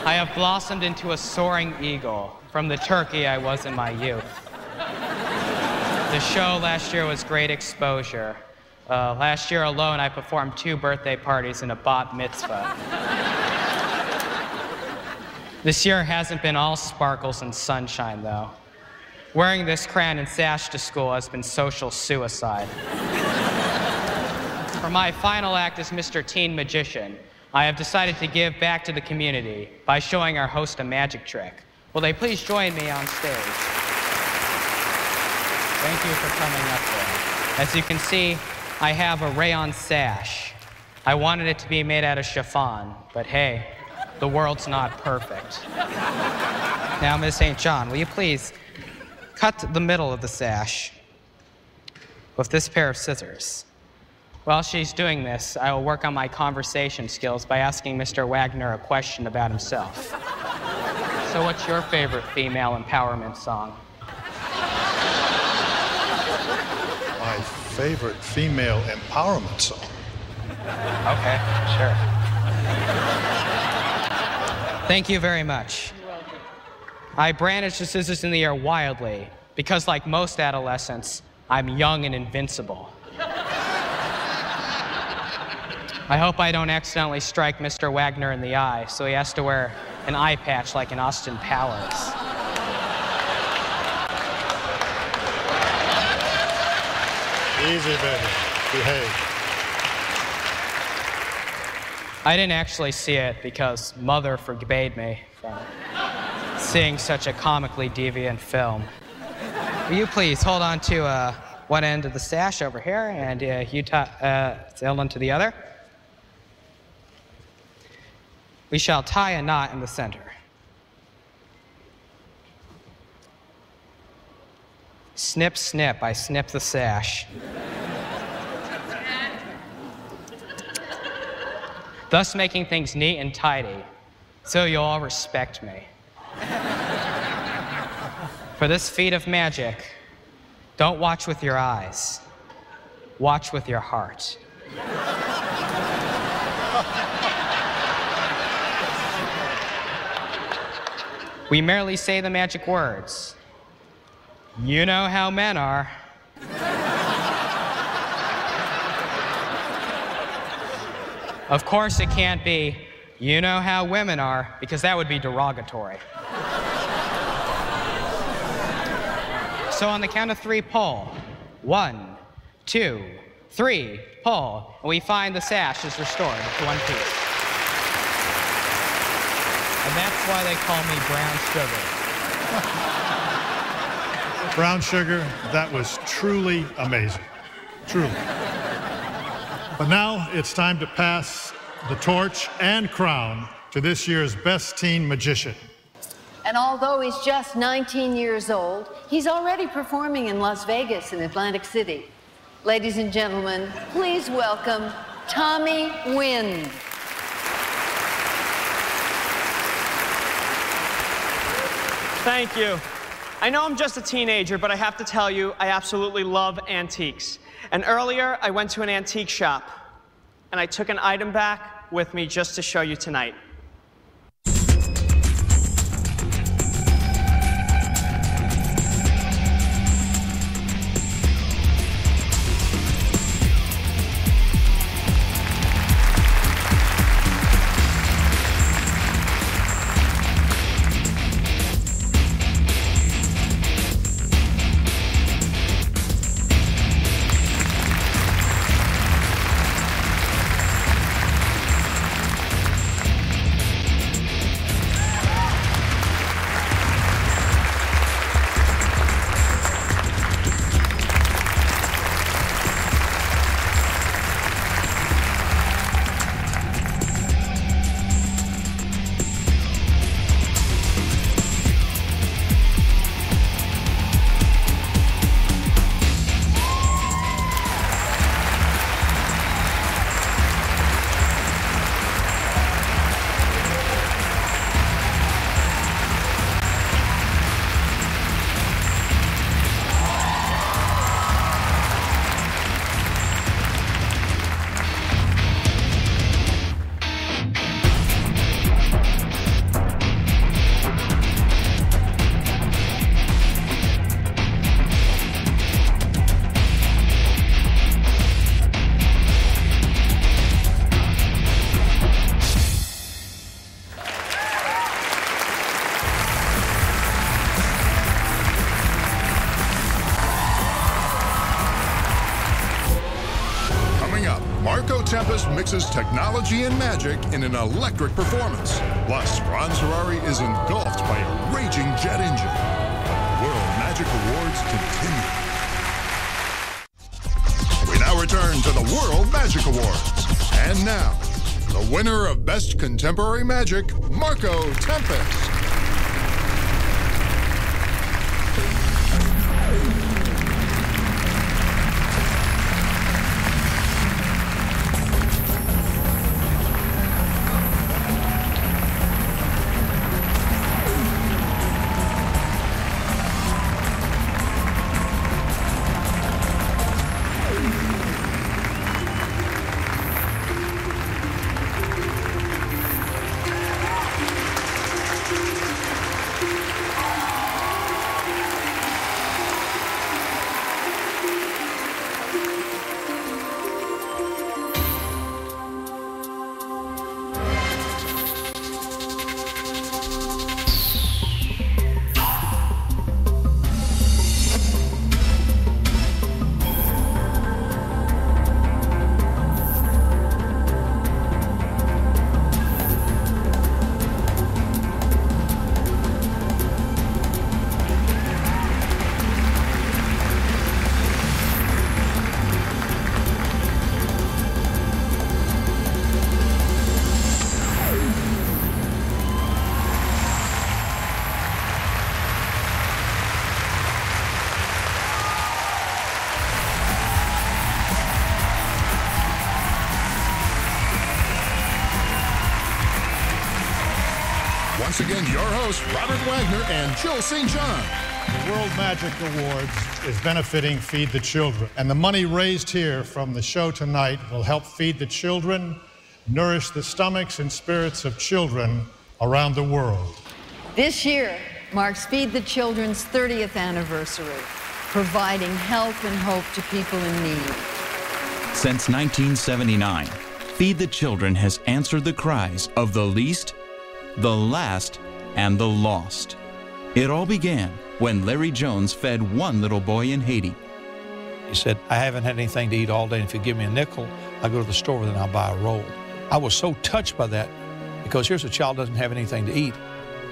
I have blossomed into a soaring eagle from the turkey I was in my youth. The show last year was great exposure. Last year alone, I performed 2 birthday parties and a bat mitzvah. This year hasn't been all sparkles and sunshine, though. Wearing this crown and sash to school has been social suicide. For my final act as Mr. Teen Magician, I have decided to give back to the community by showing our host a magic trick. Will they please join me on stage? Thank you for coming up there. As you can see, I have a rayon sash. I wanted it to be made out of chiffon, but hey, the world's not perfect. Now, Ms. St. John, will you please cut the middle of the sash with this pair of scissors? While she's doing this, I will work on my conversation skills by asking Mr. Wagner a question about himself. So what's your favorite female empowerment song? My favorite female empowerment song? Okay, sure. Thank you very much. I brandish the scissors in the air wildly because, like most adolescents, I'm young and invincible. I hope I don't accidentally strike Mr. Wagner in the eye, so he has to wear an eye patch like in Austin Powers. Easy, baby. Behave. I didn't actually see it because Mother forbade me from seeing such a comically deviant film. Will you please hold on to one end of the sash over here, and you hold on to the other? We shall tie a knot in the center. Snip, snip, I snip the sash. Thus making things neat and tidy, so you'll all respect me. For this feat of magic, don't watch with your eyes, watch with your heart. We merely say the magic words. You know how men are. Of course it can't be, you know how women are, because that would be derogatory. So on the count of 3, pull. 1, 2, 3, pull. And we find the sash is restored to one piece. And that's why they call me Brown Sugar. Brown Sugar, that was truly amazing. Truly. But now it's time to pass the torch and crown to this year's Best Teen Magician. And although he's just 19 years old, he's already performing in Las Vegas and Atlantic City. Ladies and gentlemen, please welcome Tommy Wind. Thank you. I know I'm just a teenager, but I have to tell you, I absolutely love antiques. And earlier, I went to an antique shop, and I took an item back with me just to show you tonight. Tempest mixes technology and magic in an electric performance. Plus, Ron's Ferrari is engulfed by a raging jet engine. World Magic Awards continue. We now return to the World Magic Awards. And now, the winner of Best Contemporary Magic, Marco Tempest. Once again, your hosts, Robert Wagner and Jill St. John. The World Magic Awards is benefiting Feed the Children. And the money raised here from the show tonight will help feed the children, nourish the stomachs and spirits of children around the world. This year marks Feed the Children's 30th anniversary, providing help and hope to people in need. Since 1979, Feed the Children has answered the cries of the least, the last, and the lost. It all began when Larry Jones fed one little boy in Haiti. He said, I haven't had anything to eat all day, and if you give me a nickel, I'll go to the store and I'll buy a roll. I was so touched by that, because here's a child doesn't have anything to eat.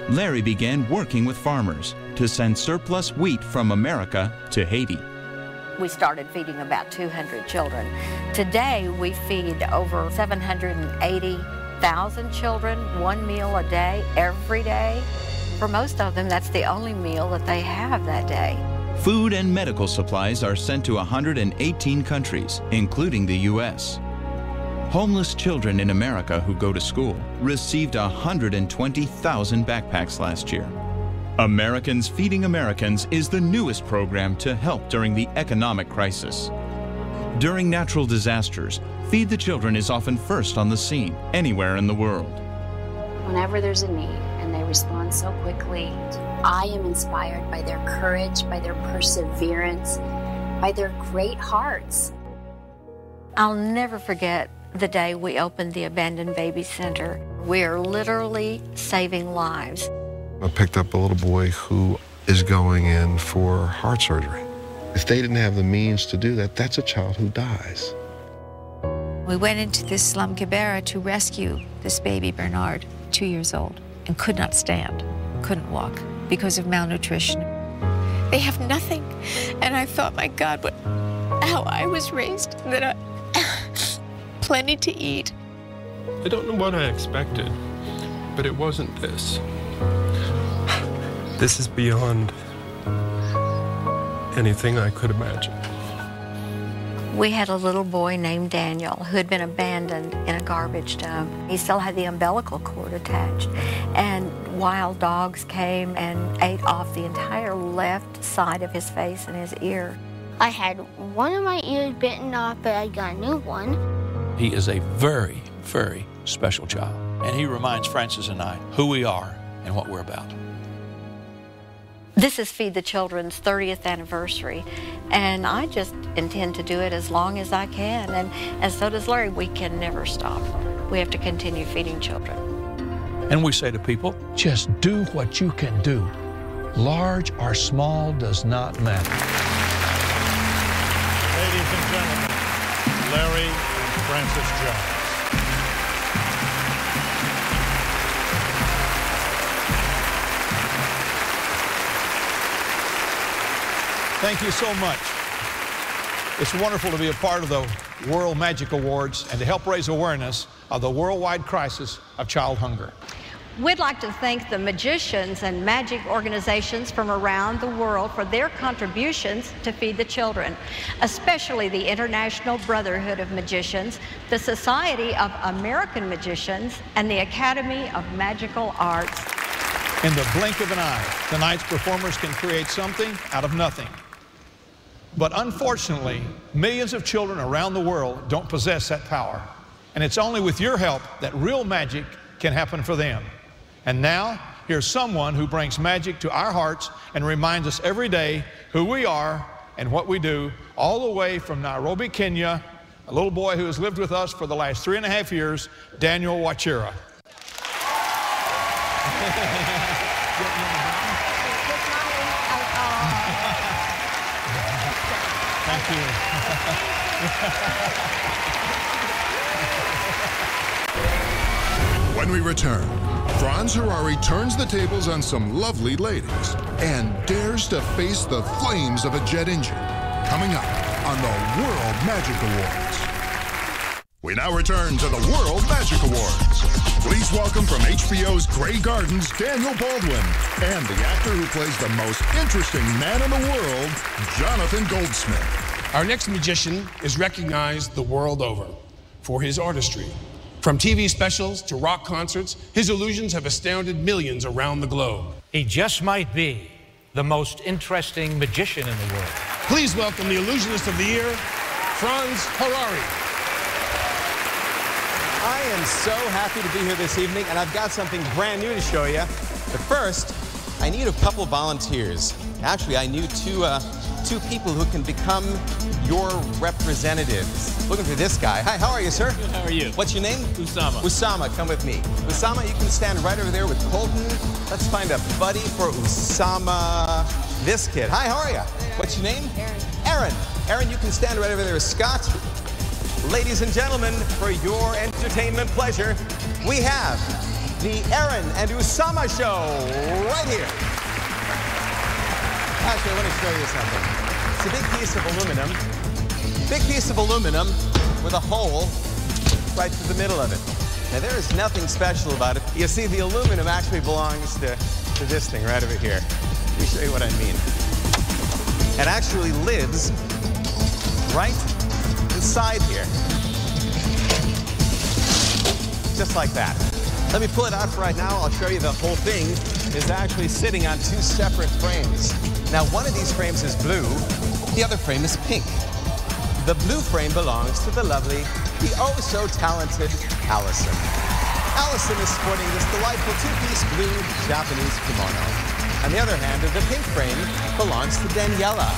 Larry began working with farmers to send surplus wheat from America to Haiti. We started feeding about 200 children. Today, we feed over 780,000 children, one meal a day, every day. For most of them, that's the only meal that they have that day. Food and medical supplies are sent to 118 countries, including the U.S. Homeless children in America who go to school received 120,000 backpacks last year. Americans Feeding Americans is the newest program to help during the economic crisis. During natural disasters, Feed the Children is often first on the scene, anywhere in the world. Whenever there's a need and they respond so quickly, I am inspired by their courage, by their perseverance, by their great hearts. I'll never forget the day we opened the Abandoned Baby Center. We are literally saving lives. I picked up a little boy who is going in for heart surgery. If they didn't have the means to do that, that's a child who dies. We went into this slum Kibera to rescue this baby, Bernard, 2 years old, and could not stand, couldn't walk because of malnutrition. They have nothing. And I thought, my God, how I was raised, that I plenty to eat. I don't know what I expected, but it wasn't this. This is beyond anything I could imagine. We had a little boy named Daniel who had been abandoned in a garbage dump. He still had the umbilical cord attached, and wild dogs came and ate off the entire left side of his face and his ear. I had one of my ears bitten off, but I got a new one. He is a very, very special child, and he reminds Francis and I who we are and what we're about. This is Feed the Children's 30th anniversary, and I just intend to do it as long as I can, and so does Larry. We can never stop. We have to continue feeding children. And we say to people, just do what you can do. Large or small does not matter. Ladies and gentlemen, Larry and Francis Jones. Thank you so much. It's wonderful to be a part of the World Magic Awards and to help raise awareness of the worldwide crisis of child hunger. We'd like to thank the magicians and magic organizations from around the world for their contributions to feed the children, especially the International Brotherhood of Magicians, the Society of American Magicians, and the Academy of Magical Arts. In the blink of an eye, tonight's performers can create something out of nothing. But unfortunately, millions of children around the world don't possess that power. And it's only with your help that real magic can happen for them. And now, here's someone who brings magic to our hearts and reminds us every day who we are and what we do, all the way from Nairobi, Kenya, a little boy who has lived with us for the last 3.5 years, Daniel Wachira. Thank you. When we return, Franz Harari turns the tables on some lovely ladies and dares to face the flames of a jet engine. Coming up on the World Magic Awards. We now return to the World Magic Awards. Please welcome from HBO's Grey Gardens, Daniel Baldwin, and the actor who plays the most interesting man in the world, Jonathan Goldsmith. Our next magician is recognized the world over for his artistry. From TV specials to rock concerts, his illusions have astounded millions around the globe. He just might be the most interesting magician in the world. Please welcome the Illusionist of the Year, Franz Harari. I am so happy to be here this evening, and I've got something brand new to show you. But first, I need a couple volunteers. Actually, I need two people who can become your representatives. Looking for this guy. Hi, how are you, sir? Good, how are you? What's your name? Usama. Usama, come with me. Usama, you can stand right over there with Colton. Let's find a buddy for Usama. This kid. Hi, how are you? What's your name? Aaron. Aaron, you can stand right over there with Scott. Ladies and gentlemen, for your entertainment pleasure, we have the Aaron and Usama show right here. Actually, I want to show you something. It's a big piece of aluminum. Big piece of aluminum with a hole right through the middle of it. Now, there is nothing special about it. You see, the aluminum actually belongs to this thing right over here. Let me show you what I mean. It actually lives right inside here. Just like that. Let me pull it out for right now. I'll show you the whole thing is actually sitting on two separate frames. Now, one of these frames is blue, the other frame is pink. The blue frame belongs to the lovely, the oh-so-talented Allison. Allison is sporting this delightful two-piece blue Japanese kimono. On the other hand, the pink frame belongs to Daniela.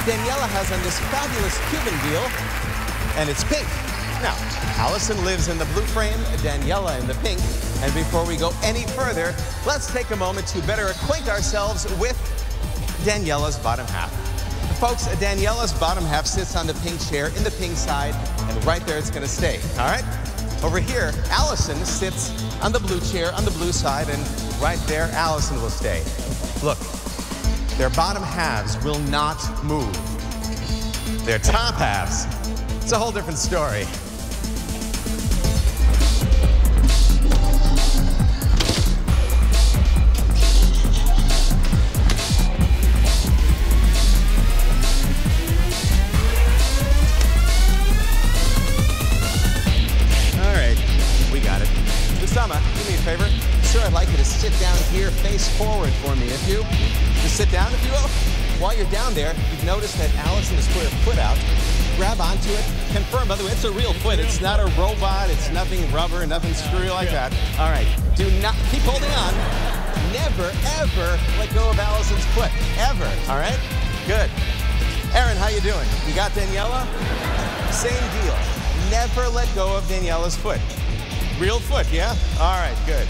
Daniela has on this fabulous Cuban deal, and it's pink. Now, Allison lives in the blue frame, Daniela in the pink, and before we go any further, let's take a moment to better acquaint ourselves with Daniela's bottom half. Folks, Daniela's bottom half sits on the pink chair in the pink side, and right there it's going to stay, all right? Over here, Allison sits on the blue chair on the blue side, and right there, Allison will stay. Look, their bottom halves will not move. Their top halves, it's a whole different story. Usama, do me a favor. Sir, I'd like you to sit down here, face forward for me, if you. Just sit down, if you will. While you're down there, you've noticed that Allison has put her foot out. Grab onto it. Confirm, by the way, it's a real foot. It's not a robot. It's nothing rubber, nothing screwy like that. All right. Do not, keep holding on. Never, ever let go of Allison's foot. Ever, all right? Good. Aaron, how you doing? You got Daniela? Same deal. Never let go of Daniela's foot. Real foot, yeah? All right, good.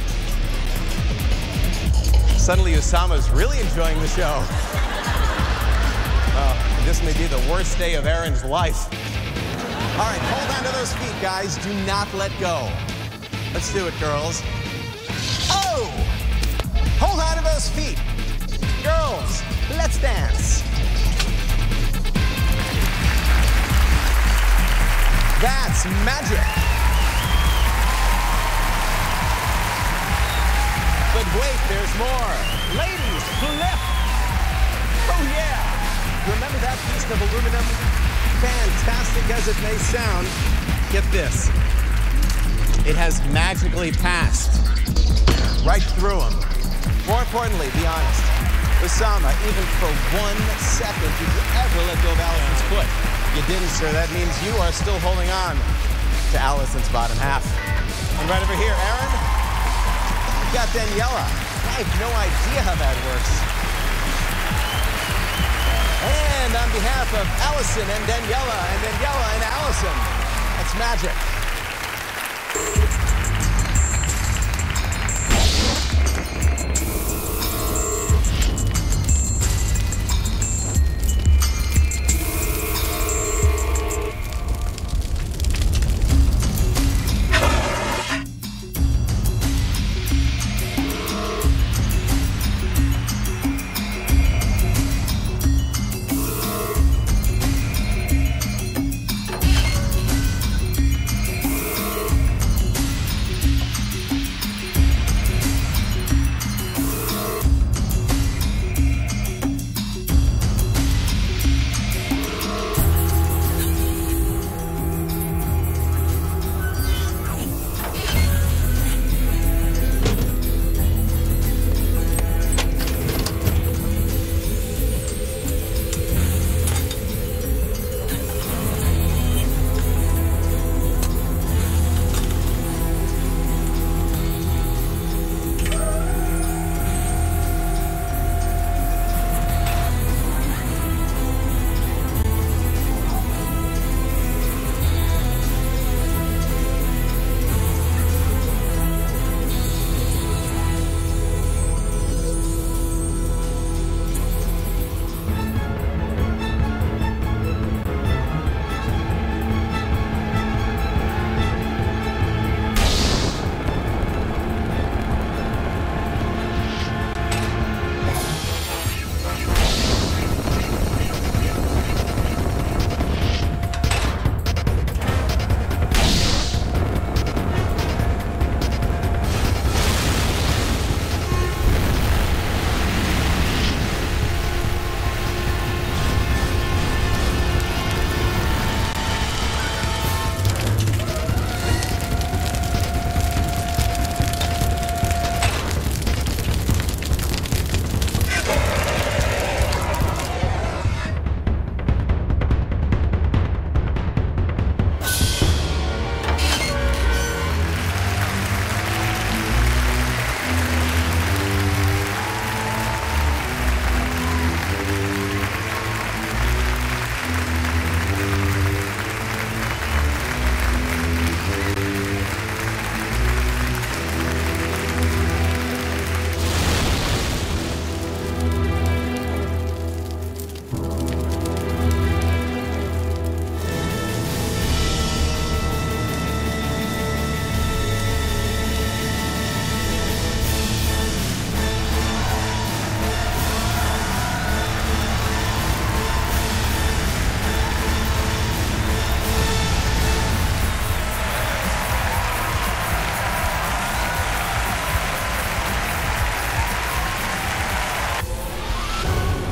Suddenly, Usama's really enjoying the show. This may be the worst day of Aaron's life. All right, hold on to those feet, guys. Do not let go. Let's do it, girls. Oh! Hold on to those feet. Girls, let's dance. That's magic. But wait, there's more. Ladies, flip. Oh, yeah. Remember that piece of aluminum? Fantastic as it may sound, get this. It has magically passed right through them. More importantly, be honest. Osama, even for 1 second, did you ever let go of Allison's foot? You didn't, sir. That means you are still holding on to Allison's bottom half. And right over here, Aaron, you've got Daniela. I have no idea how that works. And on behalf of Allison and Daniela and Allison, that's magic.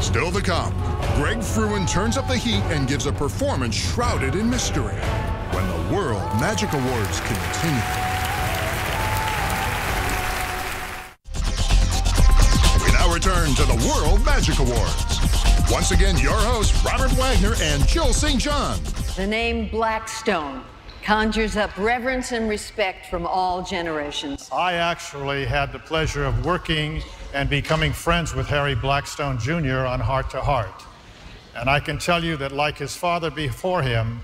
Still to come, Greg Frewin turns up the heat and gives a performance shrouded in mystery when the World Magic Awards continue. We now return to the World Magic Awards. Once again, your hosts, Robert Wagner and Jill St. John. The name Blackstone conjures up reverence and respect from all generations. I actually had the pleasure of working and becoming friends with Harry Blackstone Jr. on Heart to Heart. And I can tell you that, like his father before him,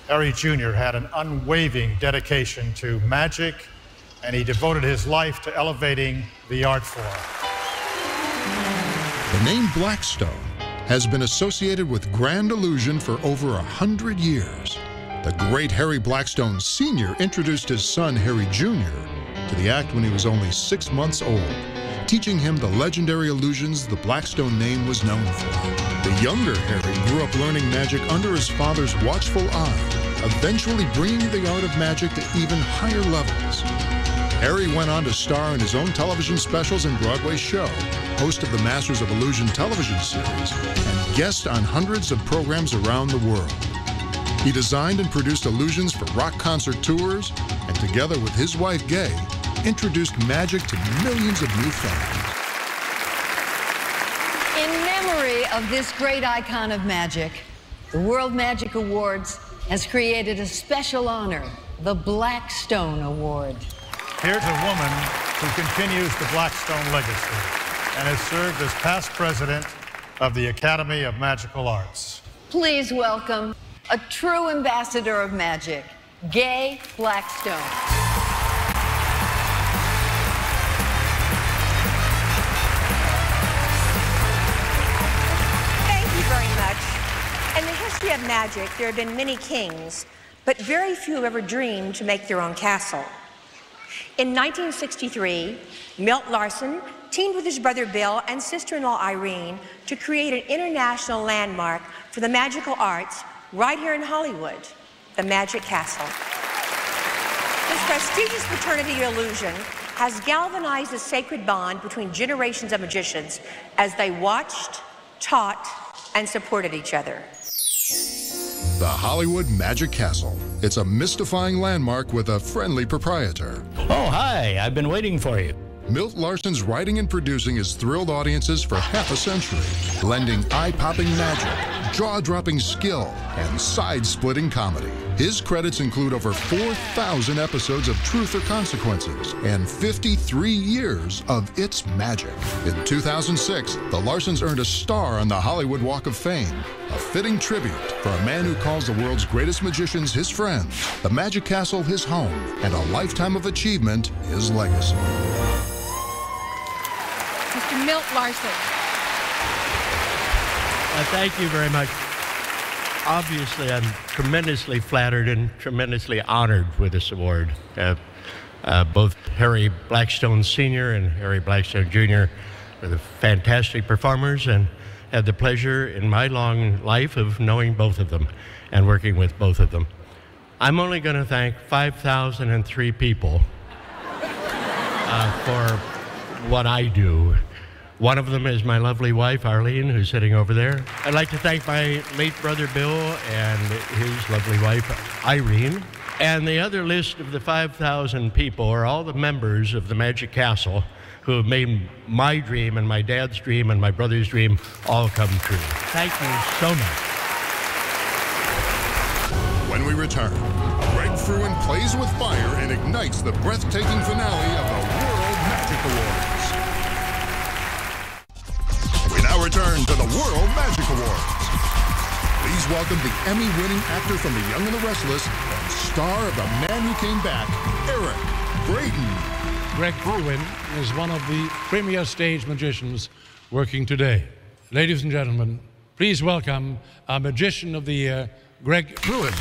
Harry Jr. had an unwavering dedication to magic, and he devoted his life to elevating the art form. The name Blackstone has been associated with grand illusion for over 100 years. The great Harry Blackstone Sr. introduced his son, Harry Jr., to the act when he was only 6 months old, teaching him the legendary illusions the Blackstone name was known for. The younger Harry grew up learning magic under his father's watchful eye, eventually bringing the art of magic to even higher levels. Harry went on to star in his own television specials and Broadway show, host of the Masters of Illusion television series, and guest on hundreds of programs around the world. He designed and produced illusions for rock concert tours, and together with his wife, Gay, introduced magic to millions of new fans. In memory of this great icon of magic, the World Magic Awards has created a special honor, the Blackstone Award. Here's a woman who continues the Blackstone legacy and has served as past president of the Academy of Magical Arts. Please welcome a true ambassador of magic, Gay Blackstone. Thank you very much. In the history of magic, there have been many kings, but very few have ever dreamed to make their own castle. In 1963, Milt Larsen teamed with his brother Bill and sister-in-law Irene to create an international landmark for the magical arts right here in Hollywood, the Magic Castle. This prestigious fraternity of illusion has galvanized the sacred bond between generations of magicians as they watched, taught, and supported each other. The Hollywood Magic Castle. It's a mystifying landmark with a friendly proprietor. Oh, hi, I've been waiting for you. Milt Larsen's writing and producing has thrilled audiences for half a century, blending eye-popping magic, jaw-dropping skill, and side-splitting comedy. His credits include over 4,000 episodes of Truth or Consequences and 53 years of It's Magic. In 2006, the Larsens earned a star on the Hollywood Walk of Fame, a fitting tribute for a man who calls the world's greatest magicians his friends, the Magic Castle his home, and a lifetime of achievement his legacy. Mr. Milt Larsen. Thank you very much. Obviously, I'm tremendously flattered and tremendously honored with this award. Both Harry Blackstone Sr. and Harry Blackstone Jr. are the fantastic performers, and had the pleasure in my long life of knowing both of them and working with both of them. I'm only going to thank 5,003 people for what I do. One of them is my lovely wife, Arlene, who's sitting over there. I'd like to thank my late brother, Bill, and his lovely wife, Irene. And the other list of the 5,000 people are all the members of the Magic Castle who have made my dream and my dad's dream and my brother's dream all come true. Thank you so much. When we return, Greg Frewin plays with fire and ignites the breathtaking finale of the World Magic Awards. We now return to the World Magic Awards. Please welcome the Emmy-winning actor from The Young and the Restless and star of The Man Who Came Back, Eric Braeden. Greg Frewin is one of the premier stage magicians working today. Ladies and gentlemen, please welcome our Magician of the Year, Greg Frewin.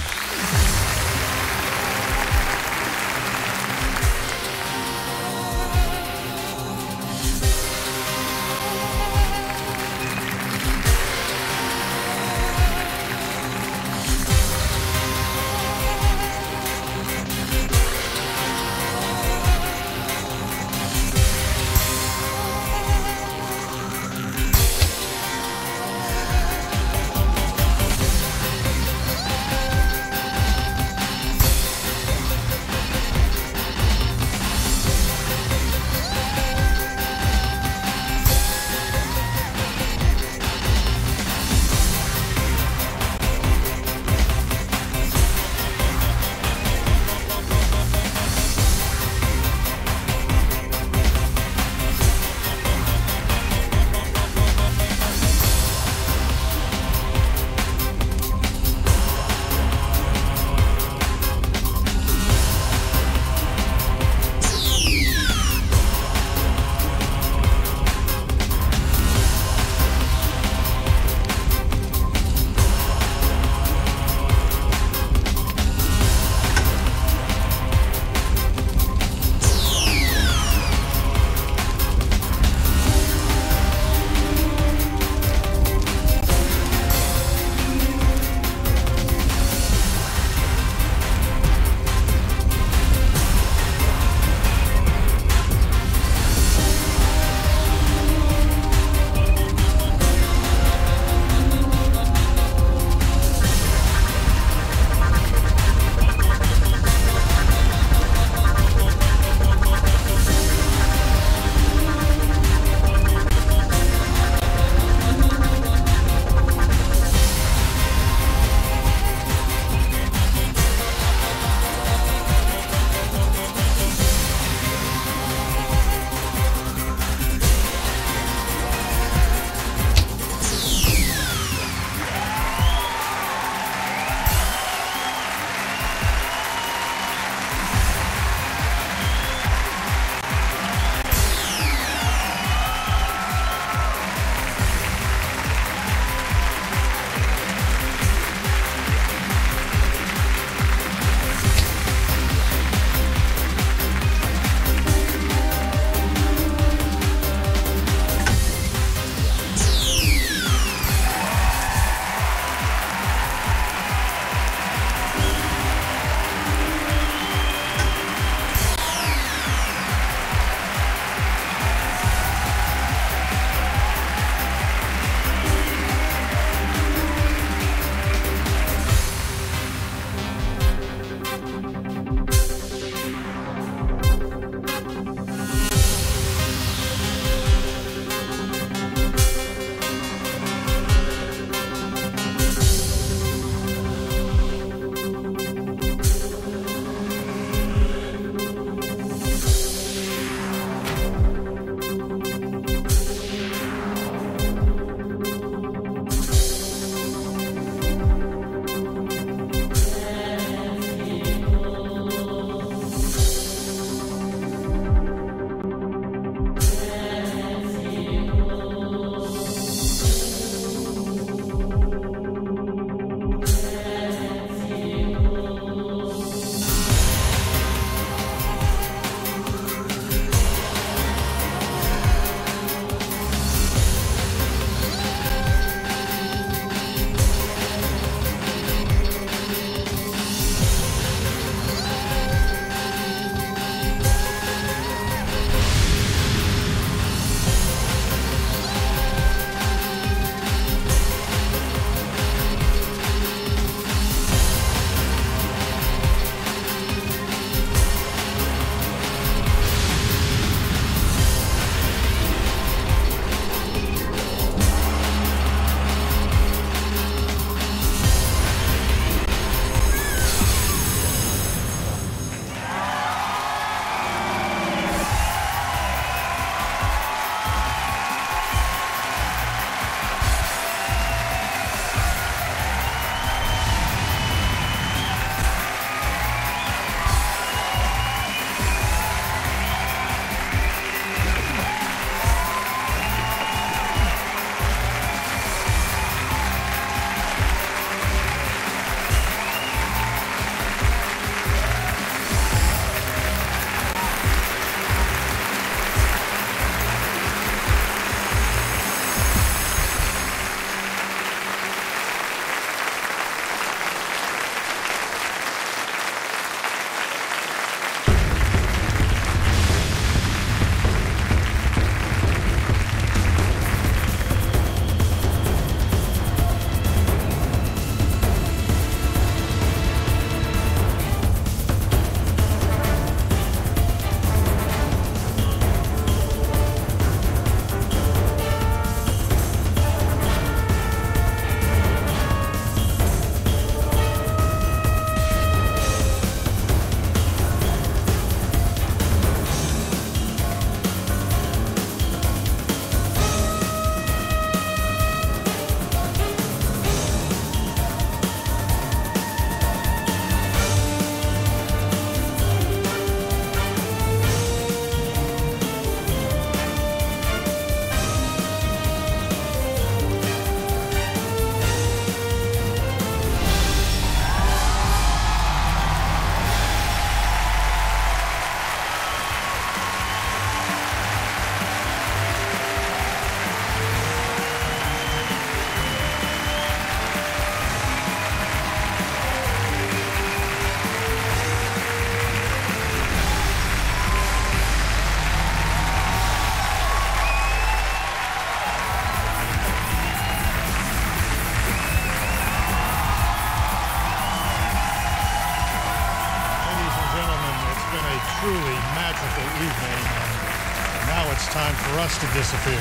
it's time for us to disappear.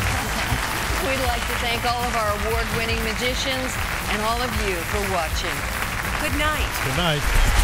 We'd like to thank all of our award-winning magicians and all of you for watching. Good night. Good night.